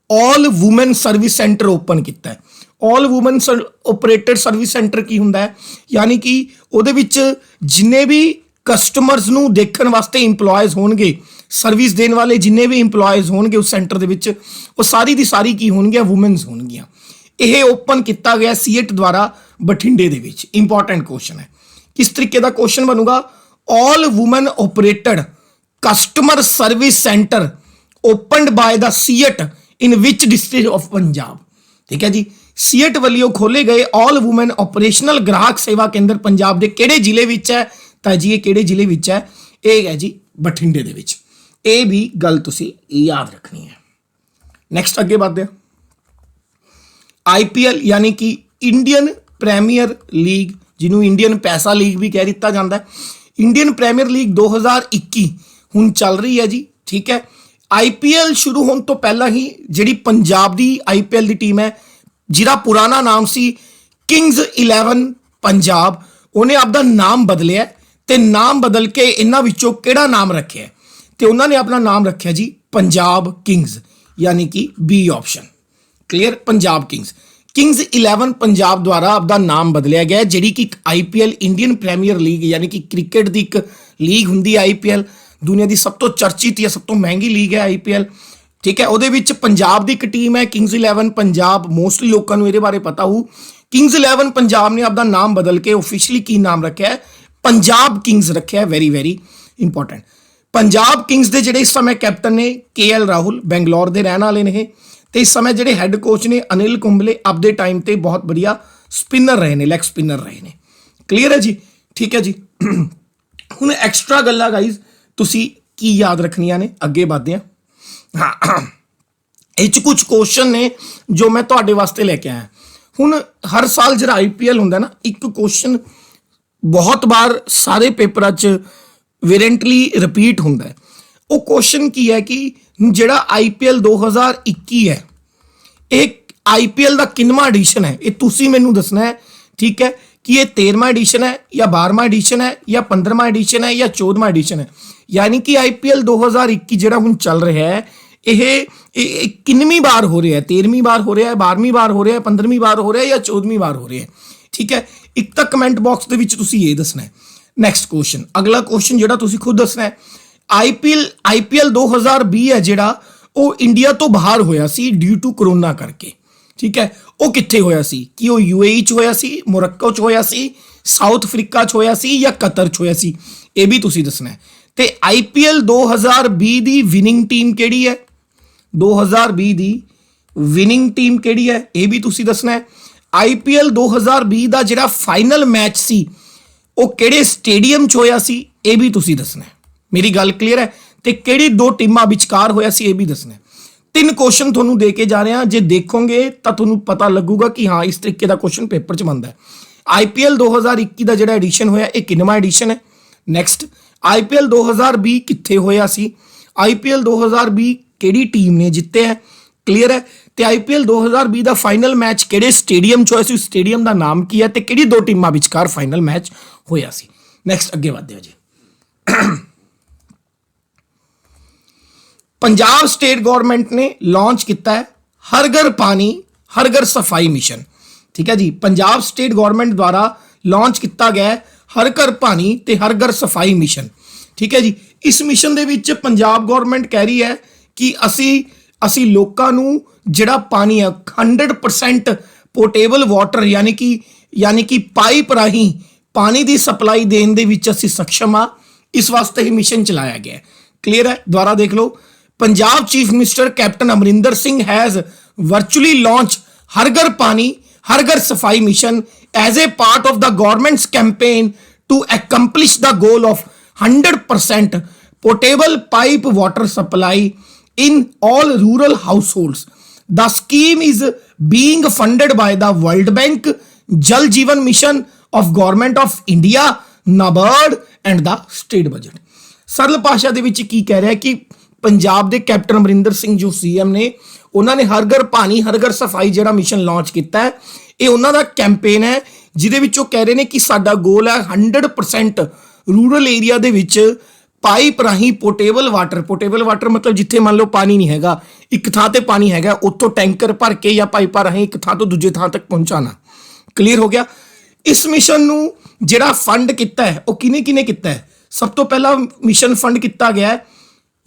all women service centre open किया है। All women operated service centre की हुंदा है? यानी कि उहदे विच जिन्ने भी कस्टमर्स नूं देखण वास्ते इंप्लॉयज़ होणगे, सर्विस देने वाले जिन्ने भी इंप्लॉयज़ होणगे उस सेंटर दे विच वो सारी दी सारी की होणगियां? वूमेन्स होणगियां। यह ओपन किया गया सीएट द्वारा बठिंडे दे विच। इंपॉर्टेंट क्वेश्चन है। किस तरीके का क्वेश्चन बनूगा? All women operated customer service centre opened by the CEAT in which district of Punjab. ठीक है जी। सीएट वालों खोले गए ऑल वूमेन ऑपरेशनल ग्राहक सेवा केंद्र पंजाब के किहड़े जिले विच है? तो जी ये किहड़े जिले विच है? ये है जी बठिंडे दे विच। ये भी गल तुसी याद रखनी है। नेक्स्ट अगे बढ़ते हैं। आईपीएल यानी कि इंडियन प्रीमियर लीग, जिन्हों इंडियन पैसा लीग भी कह दिता जाता है, इंडियन प्रीमियर लीग 2021 हुण चल रही है जी। ठीक है। आईपीएल शुरू होने तो पहला ही जिहड़ी पंजाब दी आईपीएल दी टीम है जिहदा पुराना नाम सी किंग्स 11 पंजाब, उन्हें आपदा नाम बदलिया ते नाम बदल के इन्हां विचों किहड़ा नाम रखिया है? तो उन्होंने अपना नाम रखा जी पंजाब किंग्स, यानी कि B option. Clear. Punjab kings. Kings 11 Punjab द्वारा आपका नाम बदलिया गया, जी कि आईपीएल इंडियन प्रीमियर लीग यानी कि क्रिकेट की एक लीग होंगी। आईपीएल दुनिया की सब तो चर्चित या सब तो महंगी लीग है आईपीएल। ठीक है। उहदे विच पंजाब की एक टीम है किंग्स 11 पंजाब। मोस्टली लोगों को ये बारे पता हो। किंग्स 11 पंजाब ने आपका नाम बदल के ऑफिशियली की नाम रखा है? पंजाब किंग्स रखा है। Very very important. Punjab Kings के जिहड़े इस समय कैप्टन ने केएल राहुल बेंगलोर के रहने वाले ने, तो इस समय जिहड़े हैड कोच ने अनिल कुंबले आपदे टाइम ते बहुत बढ़िया स्पिनर रहे ने, लैग स्पिनर रहे ने। क्लीयर है जी। ठीक है जी। हुण एक्स्ट्रा गल्लां गाइज तुसी की याद रखनियां ने। अगे बढ़ते हैं। हाँ इस कुछ क्वेश्चन ने जो मैं तुहाडे वास्ते लेके आया। हुण हर साल जिहड़ा आईपीएल हुंदा ना, एक क्वेश्चन ਬਹੁਤ ਬਾਰ ਸਾਰੇ ਪੇਪਰਾਂ 'ਚ ਵੇਰੀਐਂਟਲੀ ਰਿਪੀਟ ਹੁੰਦਾ ਹੈ। ਉਹ ਕੁਐਸਚਨ ਕੀ ਹੈ ਕਿ ਜਿਹੜਾ IPL 2021 ਹੈ, ਇਹ IPL ਦਾ ਕਿੰਨਵਾਂ ਐਡੀਸ਼ਨ ਹੈ, ਇਹ ਤੁਸੀਂ ਮੈਨੂੰ ਦੱਸਣਾ ਹੈ। ਠੀਕ ਹੈ ਕਿ ਇਹ 13ਵਾਂ ਐਡੀਸ਼ਨ ਹੈ ਜਾਂ 12ਵਾਂ ਐਡੀਸ਼ਨ ਹੈ ਜਾਂ 15ਵਾਂ ਐਡੀਸ਼ਨ ਹੈ ਜਾਂ 14ਵਾਂ ਐਡੀਸ਼ਨ ਹੈ। ਯਾਨੀ ਕਿ IPL 2021 ਜਿਹੜਾ ਹੁਣ ਚੱਲ ਰਿਹਾ ਹੈ, ਇਹ ਕਿੰਨਵੀਂ ਬਾਰ ਹੋ ਰਿਹਾ ਹੈ? 13ਵੀਂ ਬਾਰ ਹੋ ਰਿਹਾ ਹੈ, 12ਵੀਂ ਬਾਰ ਹੋ ਰਿਹਾ ਹੈ, 15ਵੀਂ ਬਾਰ ਹੋ ਰਿਹਾ ਹੈ ਜਾਂ 14ਵੀਂ ਬਾਰ ਹੋ ਰਿਹਾ ਹੈ? ਠੀਕ ਹੈ, ਇੱਕ ਤਾਂ ਕਮੈਂਟ ਬਾਕਸ ਦੇ ਵਿੱਚ ਤੁਸੀਂ ਇਹ ਦੱਸਣਾ ਹੈ। ਨੈਕਸਟ ਕੁਐਸਚਨ, ਅਗਲਾ ਕੁਐਸਚਨ ਜਿਹੜਾ ਤੁਸੀਂ ਖੁਦ ਦੱਸਣਾ ਹੈ, IPL 2020 ਹੈ ਜਿਹੜਾ ਉਹ ਇੰਡੀਆ ਤੋਂ ਬਾਹਰ ਹੋਇਆ ਸੀ ਡਿਊ ਟੂ ਕਰੋਨਾ ਕਰਕੇ। ਠੀਕ ਹੈ, ਉਹ ਕਿੱਥੇ ਹੋਇਆ ਸੀ? ਕਿ ਉਹ UAE 'ਚ ਹੋਇਆ ਸੀ, ਮੋਰੱਕੋ 'ਚ ਹੋਇਆ ਸੀ, ਸਾਊਥ ਅਫਰੀਕਾ 'ਚ ਹੋਇਆ ਸੀ ਜਾਂ ਕਤਰ 'ਚ ਹੋਇਆ ਸੀ? ਇਹ ਵੀ ਤੁਸੀਂ ਦੱਸਣਾ ਹੈ। ਤੇ IPL 2020 ਦੀ ਵਿਨਿੰਗ ਟੀਮ ਕਿਹੜੀ ਹੈ? 2020 ਦੀ ਵਿਨਿੰਗ ਟੀਮ ਕਿਹੜੀ ਹੈ? ਇਹ ਵੀ ਤੁਸੀਂ ਦੱਸਣਾ ਹੈ। IPL 2020 ਦਾ ਜਿਹੜਾ ਫਾਈਨਲ ਮੈਚ ਸੀ ਉਹ ਕਿਹੜੇ ਸਟੇਡੀਅਮ 'ਚ ਹੋਇਆ ਸੀ? ਇਹ ਵੀ ਤੁਸੀਂ ਦੱਸਣਾ ਹੈ। ਮੇਰੀ ਗੱਲ ਕਲੀਅਰ ਹੈ? ਤੇ ਕਿਹੜੀ ਦੋ ਟੀਮਾਂ ਵਿਚਕਾਰ ਹੋਇਆ ਸੀ? ਇਹ ਵੀ ਦੱਸਣਾ ਹੈ। 3 ਕੁਐਸਚਨ ਤੁਹਾਨੂੰ ਦੇ ਕੇ ਜਾ ਰਹੇ ਹਾਂ, ਜੇ ਦੇਖੋਗੇ ਤਾਂ ਤੁਹਾਨੂੰ ਪਤਾ ਲੱਗੂਗਾ ਕਿ ਹਾਂ ਇਸ ਤਰੀਕੇ ਦਾ ਕੁਐਸਚਨ ਪੇਪਰ 'ਚ ਬਣਦਾ ਹੈ। IPL 2021 ਦਾ ਜਿਹੜਾ ਐਡੀਸ਼ਨ ਹੋਇਆ ਇਹ ਕਿੰਨਵਾਂ ਐਡੀਸ਼ਨ ਹੈ? ਨੈਕਸਟ, IPL 2020 ਕਿੱਥੇ ਹੋਇਆ ਸੀ? IPL 2020 ਕਿਹੜੀ ਟੀਮ ਨੇ ਜਿੱਤਿਆ? ਕਲੀਅਰ ਹੈ? ਤੇ IPL 2020 ਦਾ ਫਾਈਨਲ ਮੈਚ ਕਿਹੜੇ ਸਟੇਡੀਅਮ 'ਚ ਹੋਇਆ ਸੀ? ਸਟੇਡੀਅਮ ਦਾ ਨਾਮ ਕੀ ਹੈ? ਤੇ ਕਿਹੜੀ ਦੋ ਟੀਮਾਂ ਵਿਚਕਾਰ ਫਾਈਨਲ ਮੈਚ ਹੋਇਆ ਸੀ? ਨੈਕਸਟ ਅੱਗੇ ਵਧਦੇ ਹਾਂ ਜੀ। ਪੰਜਾਬ ਸਟੇਟ ਗਵਰਨਮੈਂਟ ਨੇ ਲਾਂਚ ਕੀਤਾ ਹੈ ਹਰ ਘਰ ਪਾਣੀ ਹਰ ਘਰ ਸਫਾਈ ਮਿਸ਼ਨ। ਠੀਕ ਹੈ ਜੀ, ਪੰਜਾਬ ਸਟੇਟ ਗਵਰਨਮੈਂਟ ਦੁਆਰਾ ਲਾਂਚ ਕੀਤਾ ਗਿਆ ਹੈ ਹਰ ਘਰ ਪਾਣੀ ਤੇ ਹਰ ਘਰ ਸਫਾਈ ਮਿਸ਼ਨ। ਠੀਕ ਹੈ ਜੀ, ਇਸ ਮਿਸ਼ਨ ਦੇ ਵਿੱਚ ਪੰਜਾਬ ਗਵਰਨਮੈਂਟ ਕਹਿ ਰਹੀ ਹੈ ਕਿ ਅਸੀਂ ਲੋਕਾਂ ਨੂੰ ਜਿਹੜਾ ਪਾਣੀ ਹੈ 100% ਪੋਰਟੇਬਲ ਵਾਟਰ ਯਾਨੀ ਕਿ ਪਾਈਪ ਰਾਹੀਂ ਪਾਣੀ ਦੀ ਸਪਲਾਈ ਦੇਣ ਦੇ ਵਿੱਚ ਅਸੀਂ ਸક્ષਮ ਆ। ਇਸ ਵਾਸਤੇ ਹੀ ਮਿਸ਼ਨ ਚਲਾਇਆ ਗਿਆ ਹੈ। ਕਲੀਅਰ ਹੈ? ਦੁਬਾਰਾ ਦੇਖ ਲਓ। Punjab chief minister captain Amarinder Singh has virtually launched ਹਰ ਘਰ ਪਾਣੀ ਹਰ ਘਰ ਸਫਾਈ mission as a part of the government's campaign to accomplish the goal of 100% potable pipe water supply in all rural households. The scheme is being funded by the World Bank, Jal Jeevan Mission of Government of India, NABARD and the state budget. ਸਰਲ ਭਾਸ਼ਾ ਦੇ ਵਿੱਚ ਕੀ ਕਹਿ ਰਿਹਾ ਕਿ ਪੰਜਾਬ ਦੇ captain Amarinder Singh ਜੋ CM ਨੇ, ਉਹਨਾਂ ਨੇ ਹਰ ਘਰ ਪਾਣੀ ਹਰ ਘਰ ਸਫਾਈ ਜਿਹੜਾ ਮਿਸ਼ਨ ਲਾਂਚ ਕੀਤਾ ਹੈ, ਇਹ ਉਹਨਾਂ ਦਾ ਕੈਂਪੇਨ ਹੈ ਜਿਹਦੇ ਵਿੱਚ ਉਹ ਕਹਿ ਰਹੇ ਨੇ ਕਿ ਸਾਡਾ ਗੋਲ ਹੈ 100% ਰੂਰਲ ਏਰੀਆ ਦੇ ਵਿੱਚ ਪਾਈਪ ਰਾਹੀਂ ਪੋਰਟੇਬਲ ਵਾਟਰ ਮਤਲਬ ਜਿੱਥੇ ਮੰਨ ਲਓ ਪਾਣੀ ਨਹੀਂ ਹੈਗਾ, ਇੱਕ ਥਾਂ ਤੇ ਪਾਣੀ ਹੈਗਾ, ਉੱਥੋਂ ਟੈਂਕਰ ਭਰ ਕੇ ਜਾਂ ਪਾਈਪਾਂ ਰਾਹੀਂ ਇੱਕ ਥਾਂ ਤੋਂ ਦੂਜੇ ਥਾਂ ਤੱਕ ਪਹੁੰਚਾਉਣਾ। ਕਲੀਅਰ ਹੋ ਗਿਆ? ਇਸ ਮਿਸ਼ਨ ਨੂੰ ਜਿਹੜਾ ਫੰਡ ਕੀਤਾ ਹੈ ਉਹ ਕਿਹਨੇ ਕੀਤਾ ਹੈ? ਸਭ ਤੋਂ ਪਹਿਲਾਂ ਮਿਸ਼ਨ ਫੰਡ ਕੀਤਾ ਗਿਆ ਹੈ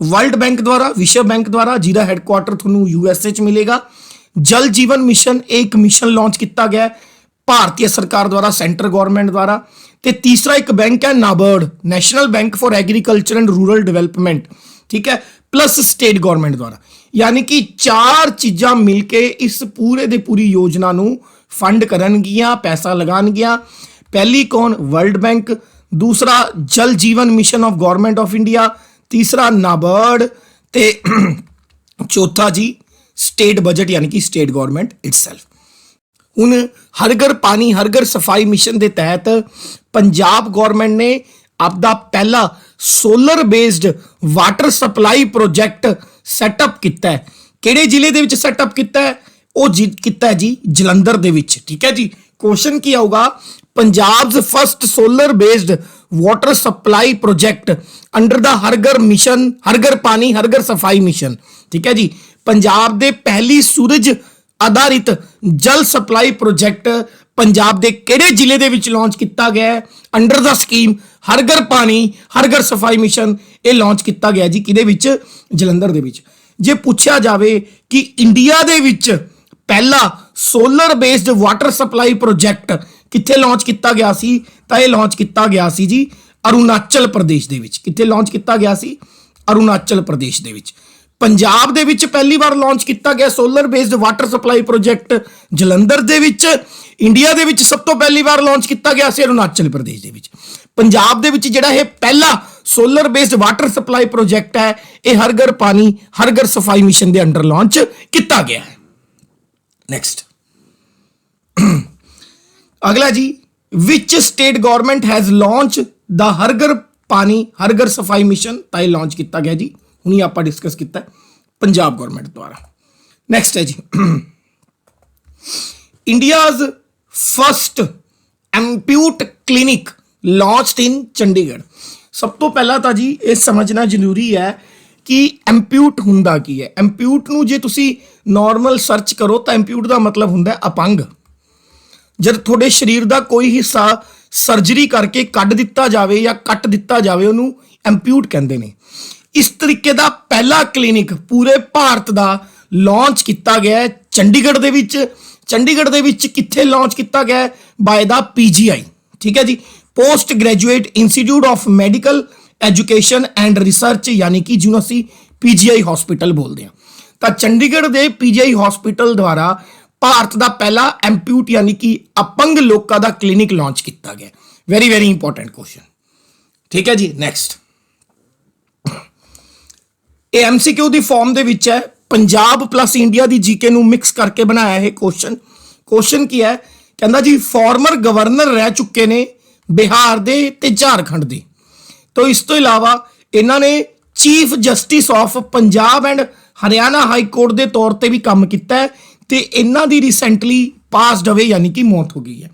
ਵਰਲਡ ਬੈਂਕ ਦੁਆਰਾ, ਵਿਸ਼ਵ ਬੈਂਕ ਦੁਆਰਾ, ਜਿਹਦਾ ਹੈੱਡਕੁਆਟਰ ਤੁਹਾਨੂੰ USA 'ਚ ਮਿਲੇਗਾ। ਜਲ ਜੀਵਨ ਮਿਸ਼ਨ, ਇਹ ਇੱਕ ਮਿਸ਼ਨ ਲਾਂਚ ਕੀਤਾ ਗਿਆ ਹੈ ਭਾਰਤੀ ਸਰਕਾਰ ਦੁਆਰਾ, ਸੈਂਟਰ ਗਵਰਨਮੈਂਟ ਦੁਆਰਾ। ਤੇ ਤੀਸਰਾ ਇੱਕ ਬੈਂਕ ਹੈ NABARD, national bank for agriculture and rural development. ਠੀਕ ਹੈ, ਪਲੱਸ ਸਟੇਟ ਗਵਰਨਮੈਂਟ ਦੁਆਰਾ। ਯਾਨੀ ਕਿ 4 ਚੀਜ਼ਾਂ ਮਿਲ ਕੇ ਇਸ ਪੂਰੇ ਦੀ ਪੂਰੀ ਯੋਜਨਾ ਨੂੰ ਫੰਡ ਕਰਨਗੀਆਂ, ਪੈਸਾ ਲਗਾਉਣਗੀਆਂ। ਪਹਿਲੀ ਕੌਣ? World bank. ਦੂਸਰਾ Jal Jeevan mission of government of India. ਤੀਸਰਾ NABARD ਤੇ ਚੌਥਾ ਜੀ ਸਟੇਟ ਬਜਟ ਯਾਨੀ ਕਿ ਸਟੇਟ ਗਵਰਨਮੈਂਟ ਇਟਸੈਲਫ। ਹੁਣ ਹਰ ਘਰ ਪਾਣੀ ਹਰ ਘਰ ਸਫਾਈ ਮਿਸ਼ਨ ਦੇ ਤਹਿਤ ਪੰਜਾਬ ਗਵਰਨਮੈਂਟ ਨੇ ਆਪਦਾ ਪਹਿਲਾ solar based water supply project setup ਕੀਤਾ ਹੈ। ਕਿਹੜੇ ਜ਼ਿਲ੍ਹੇ ਦੇ ਵਿੱਚ ਸੈਟਅਪ ਕੀਤਾ ਹੈ? ਉਹ ਕੀਤਾ ਹੈ ਜੀ ਜਲੰਧਰ ਦੇ ਵਿੱਚ। ਠੀਕ ਹੈ ਜੀ, ਕੁਐਸਚਨ ਕੀ ਆਊਗਾ? Punjab's first solar based water supply project under the Har Ghar mission, ਹਰ ਘਰ ਪਾਣੀ ਹਰ ਘਰ ਸਫਾਈ ਮਿਸ਼ਨ। ਠੀਕ ਹੈ ਜੀ, ਪੰਜਾਬ ਦੇ ਪਹਿਲੀ ਸੂਰਜ ਆਧਾਰਿਤ ਜਲ ਸਪਲਾਈ ਪ੍ਰੋਜੈਕਟ ਪੰਜਾਬ ਦੇ ਕਿਹੜੇ ਜ਼ਿਲ੍ਹੇ ਦੇ ਵਿੱਚ ਲਾਂਚ ਕੀਤਾ ਗਿਆ ਹੈ? ਅੰਡਰ ਦਾ ਸਕੀਮ ਹਰ ਘਰ ਪਾਣੀ ਹਰ ਘਰ ਸਫਾਈ ਮਿਸ਼ਨ ਇਹ ਲਾਂਚ ਕੀਤਾ ਗਿਆ ਜੀ ਕਿਹਦੇ ਵਿੱਚ? ਜਲੰਧਰ ਦੇ ਵਿੱਚ। ਜੇ ਪੁੱਛਿਆ ਜਾਵੇ ਕਿ ਇੰਡੀਆ ਦੇ ਵਿੱਚ ਪਹਿਲਾ solar based water supply project ਕਿੱਥੇ ਲਾਂਚ ਕੀਤਾ ਗਿਆ ਸੀ, ਤਾਂ ਇਹ ਲਾਂਚ ਕੀਤਾ ਗਿਆ ਸੀ ਜੀ ਅਰੁਣਾਚਲ ਪ੍ਰਦੇਸ਼ ਦੇ ਵਿੱਚ। ਕਿੱਥੇ ਲਾਂਚ ਕੀਤਾ ਗਿਆ ਸੀ? ਅਰੁਣਾਚਲ ਪ੍ਰਦੇਸ਼ ਦੇ ਵਿੱਚ। ਪੰਜਾਬ ਦੇ ਵਿੱਚ ਪਹਿਲੀ ਵਾਰ ਲਾਂਚ ਕੀਤਾ ਗਿਆ solar based water supply project Jalandhar ਦੇ ਵਿੱਚ। ਇੰਡੀਆ ਦੇ ਵਿੱਚ ਸਭ ਤੋਂ ਪਹਿਲੀ ਵਾਰ ਲਾਂਚ ਕੀਤਾ ਗਿਆ ਸੀ ਅਰੁਣਾਚਲ ਪ੍ਰਦੇਸ਼ ਦੇ ਵਿੱਚ। ਪੰਜਾਬ ਦੇ ਵਿੱਚ ਜਿਹੜਾ ਇਹ ਪਹਿਲਾ solar based water supply project ਹੈ, ਇਹ ਹਰ ਘਰ ਪਾਣੀ ਹਰ ਘਰ ਸਫਾਈ ਮਿਸ਼ਨ ਦੇ ਅੰਡਰ ਲਾਂਚ ਕੀਤਾ ਗਿਆ ਹੈ। ਨੈਕਸਟ ਅਗਲਾ ਜੀ, ਵਿਚ ਸਟੇਟ ਗਵਰਨਮੈਂਟ ਹੈਜ਼ ਲਾਂਚ ਦਾ ਹਰ ਘਰ ਪਾਣੀ ਹਰ ਘਰ ਸਫਾਈ ਮਿਸ਼ਨ ਤਾਂ ਇਹ ਲਾਂਚ ਕੀਤਾ ਗਿਆ ਜੀ, ਹੁਣੀ ਆਪਾਂ ਡਿਸਕਸ ਕੀਤਾ ਪੰਜਾਬ ਗਵਰਨਮੈਂਟ ਦੁਆਰਾ। ਨੈਕਸਟ ਹੈ ਜੀ ਇੰਡੀਆਜ਼ ਫਸਟ ਐਮਪਿਊਟ ਕਲੀਨਿਕ ਲਾਂਚਡ ਇਨ ਚੰਡੀਗੜ੍ਹ। ਸਭ ਤੋਂ ਪਹਿਲਾਂ ਤਾਂ ਜੀ ਇਹ ਸਮਝਣਾ ਜ਼ਰੂਰੀ ਹੈ ਕਿ ਐਮਪਿਊਟ ਹੁੰਦਾ ਕੀ ਹੈ। ਐਮਪਿਊਟ ਨੂੰ ਜੇ ਤੁਸੀਂ ਨਾਰਮਲ ਸਰਚ ਕਰੋ ਤਾਂ ਐਮਪਿਊਟ ਦਾ ਮਤਲਬ ਹੁੰਦਾ ਅਪੰਗ। ਜਦ ਤੁਹਾਡੇ ਸਰੀਰ ਦਾ ਕੋਈ ਹਿੱਸਾ ਸਰਜਰੀ ਕਰਕੇ ਕੱਢ ਦਿੱਤਾ ਜਾਵੇ ਜਾਂ ਕੱਟ ਦਿੱਤਾ ਜਾਵੇ ਉਹਨੂੰ ਐਮਪਿਊਟ ਕਹਿੰਦੇ ਨੇ। ਇਸ ਤਰੀਕੇ ਦਾ ਪਹਿਲਾ ਕਲੀਨਿਕ ਪੂਰੇ ਭਾਰਤ ਦਾ ਲਾਂਚ ਕੀਤਾ ਗਿਆ ਹੈ ਚੰਡੀਗੜ੍ਹ ਦੇ ਵਿੱਚ। ਚੰਡੀਗੜ੍ਹ ਦੇ ਵਿੱਚ ਕਿੱਥੇ ਲਾਂਚ ਕੀਤਾ ਗਿਆ ਹੈ? ਬਾਏ ਦਾ ਪੀਜੀਆਈ, ਠੀਕ ਹੈ ਜੀ, post graduate institute of medical education and research, ਯਾਨੀ ਕਿ ਜਿਹਨੂੰ ਅਸੀਂ ਪੀਜੀਆਈ ਹਸਪੀਟਲ ਬੋਲਦੇ ਹਾਂ। ਤਾਂ ਚੰਡੀਗੜ੍ਹ ਦੇ ਪੀਜੀਆਈ ਹਸਪੀਟਲ ਦੁਆਰਾ ਭਾਰਤ ਦਾ ਪਹਿਲਾ ਐਮਪਿਊਟ ਯਾਨੀ ਕਿ ਅਪੰਗ ਲੋਕਾਂ ਦਾ ਕਲੀਨਿਕ ਲਾਂਚ ਕੀਤਾ ਗਿਆ। ਵੈਰੀ ਵੈਰੀ ਇੰਪੋਰਟੈਂਟ ਕੁਐਸਚਨ, ਠੀਕ ਹੈ ਜੀ। ਨੈਕਸਟ ਇਹ ਐਮਸੀਕਿਊ ਦੀ ਫਾਰਮ ਦੇ ਵਿੱਚ ਹੈ, ਪੰਜਾਬ ਪਲੱਸ ਇੰਡੀਆ ਦੀ ਜੀਕੇ ਨੂੰ ਮਿਕਸ ਕਰਕੇ ਬਣਾਇਆ ਇਹ ਕੁਐਸਚਨ। ਕੁਐਸਚਨ ਕੀ ਹੈ? ਕਹਿੰਦਾ ਜੀ ਫਾਰਮਰ ਗਵਰਨਰ ਰਹਿ ਚੁੱਕੇ ਨੇ ਬਿਹਾਰ ਦੇ ਤੇ ਝਾਰਖੰਡ ਦੇ। ਤੋਂ ਇਸ ਤੋਂ ਇਲਾਵਾ ਇਹਨਾਂ ਨੇ chief justice of Punjab and Haryana high court ਦੇ ਤੌਰ ਤੇ ਵੀ ਕੰਮ ਕੀਤਾ ਹੈ ਤੇ ਇਹਨਾਂ ਦੀ ਰੀਸੈਂਟਲੀ ਪਾਸਡ ਅਵੇ ਯਾਨੀ ਕਿ ਮੌਤ ਹੋ ਗਈ ਹੈ।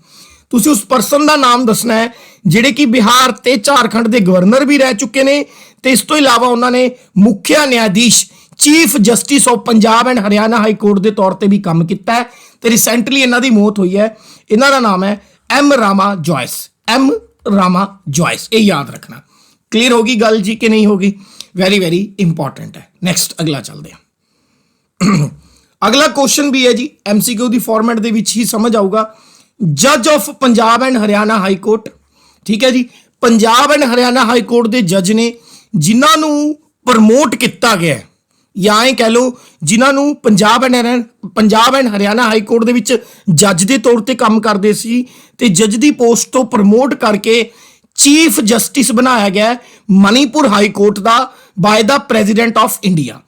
ਤੁਸੀਂ ਉਸ ਪਰਸਨ ਦਾ ਨਾਮ ਦੱਸਣਾ ਹੈ ਜਿਹੜੇ ਕਿ ਬਿਹਾਰ ਤੇ ਝਾਰਖੰਡ ਦੇ ਗਵਰਨਰ ਵੀ ਰਹਿ ਚੁੱਕੇ ਨੇ ਤੇ ਇਸ ਤੋਂ ਇਲਾਵਾ ਉਹਨਾਂ ਨੇ ਮੁੱਖ ਨਿਆਧੀਸ਼ chief justice of Punjab and Haryana high court ਦੇ ਤੌਰ ਤੇ ਵੀ ਕੰਮ ਕੀਤਾ ਹੈ ਤੇ ਰੀਸੈਂਟਲੀ ਇਹਨਾਂ ਦੀ ਮੌਤ ਹੋਈ ਹੈ। ਇਹਨਾਂ ਦਾ ਨਾਮ ਹੈ ਐਮ ਰਾਮਾ ਜੋਇਸ। ਐਮ ਰਾਮਾ ਜੋਇਸ, ਇਹ ਯਾਦ ਰੱਖਣਾ। ਕਲੀਅਰ ਹੋਗੀ ਗੱਲ ਜੀ ਕਿ ਨਹੀਂ ਹੋਗੀ? ਵੈਰੀ ਵੈਰੀ ਇੰਪੋਰਟੈਂਟ ਹੈ। ਨੈਕਸਟ ਅਗਲਾ ਚੱਲਦੇ ਹਾਂ। ਅਗਲਾ ਕੁਐਸਚਨ ਵੀ ਹੈ ਜੀ ਐਮਸੀਕਿਊ ਦੀ ਫਾਰਮੈਟ ਦੇ ਵਿੱਚ ਹੀ ਸਮਝ ਆਊਗਾ। ਜੱਜ of Punjab and Haryana high court, ਠੀਕ ਹੈ ਜੀ, Punjab and Haryana high court ਦੇ ਜੱਜ ਨੇ ਜਿਨ੍ਹਾਂ ਨੂੰ ਪ੍ਰਮੋਟ ਕੀਤਾ ਗਿਆ ਜਾਂ ਇਹ ਕਹਿ ਲਓ ਜਿਨ੍ਹਾਂ ਨੂੰ Punjab and Haryana high court ਦੇ ਵਿੱਚ ਜੱਜ ਦੇ ਤੌਰ ਤੇ ਕੰਮ ਕਰਦੇ ਸੀ ਤੇ ਜੱਜ ਦੀ ਪੋਸਟ ਤੋਂ ਪ੍ਰਮੋਟ ਕਰਕੇ ਚੀਫ ਜਸਟਿਸ ਬਣਾਇਆ ਗਿਆ ਮਣੀਪੁਰ ਹਾਈ ਕੋਰਟ ਦਾ by the president of India.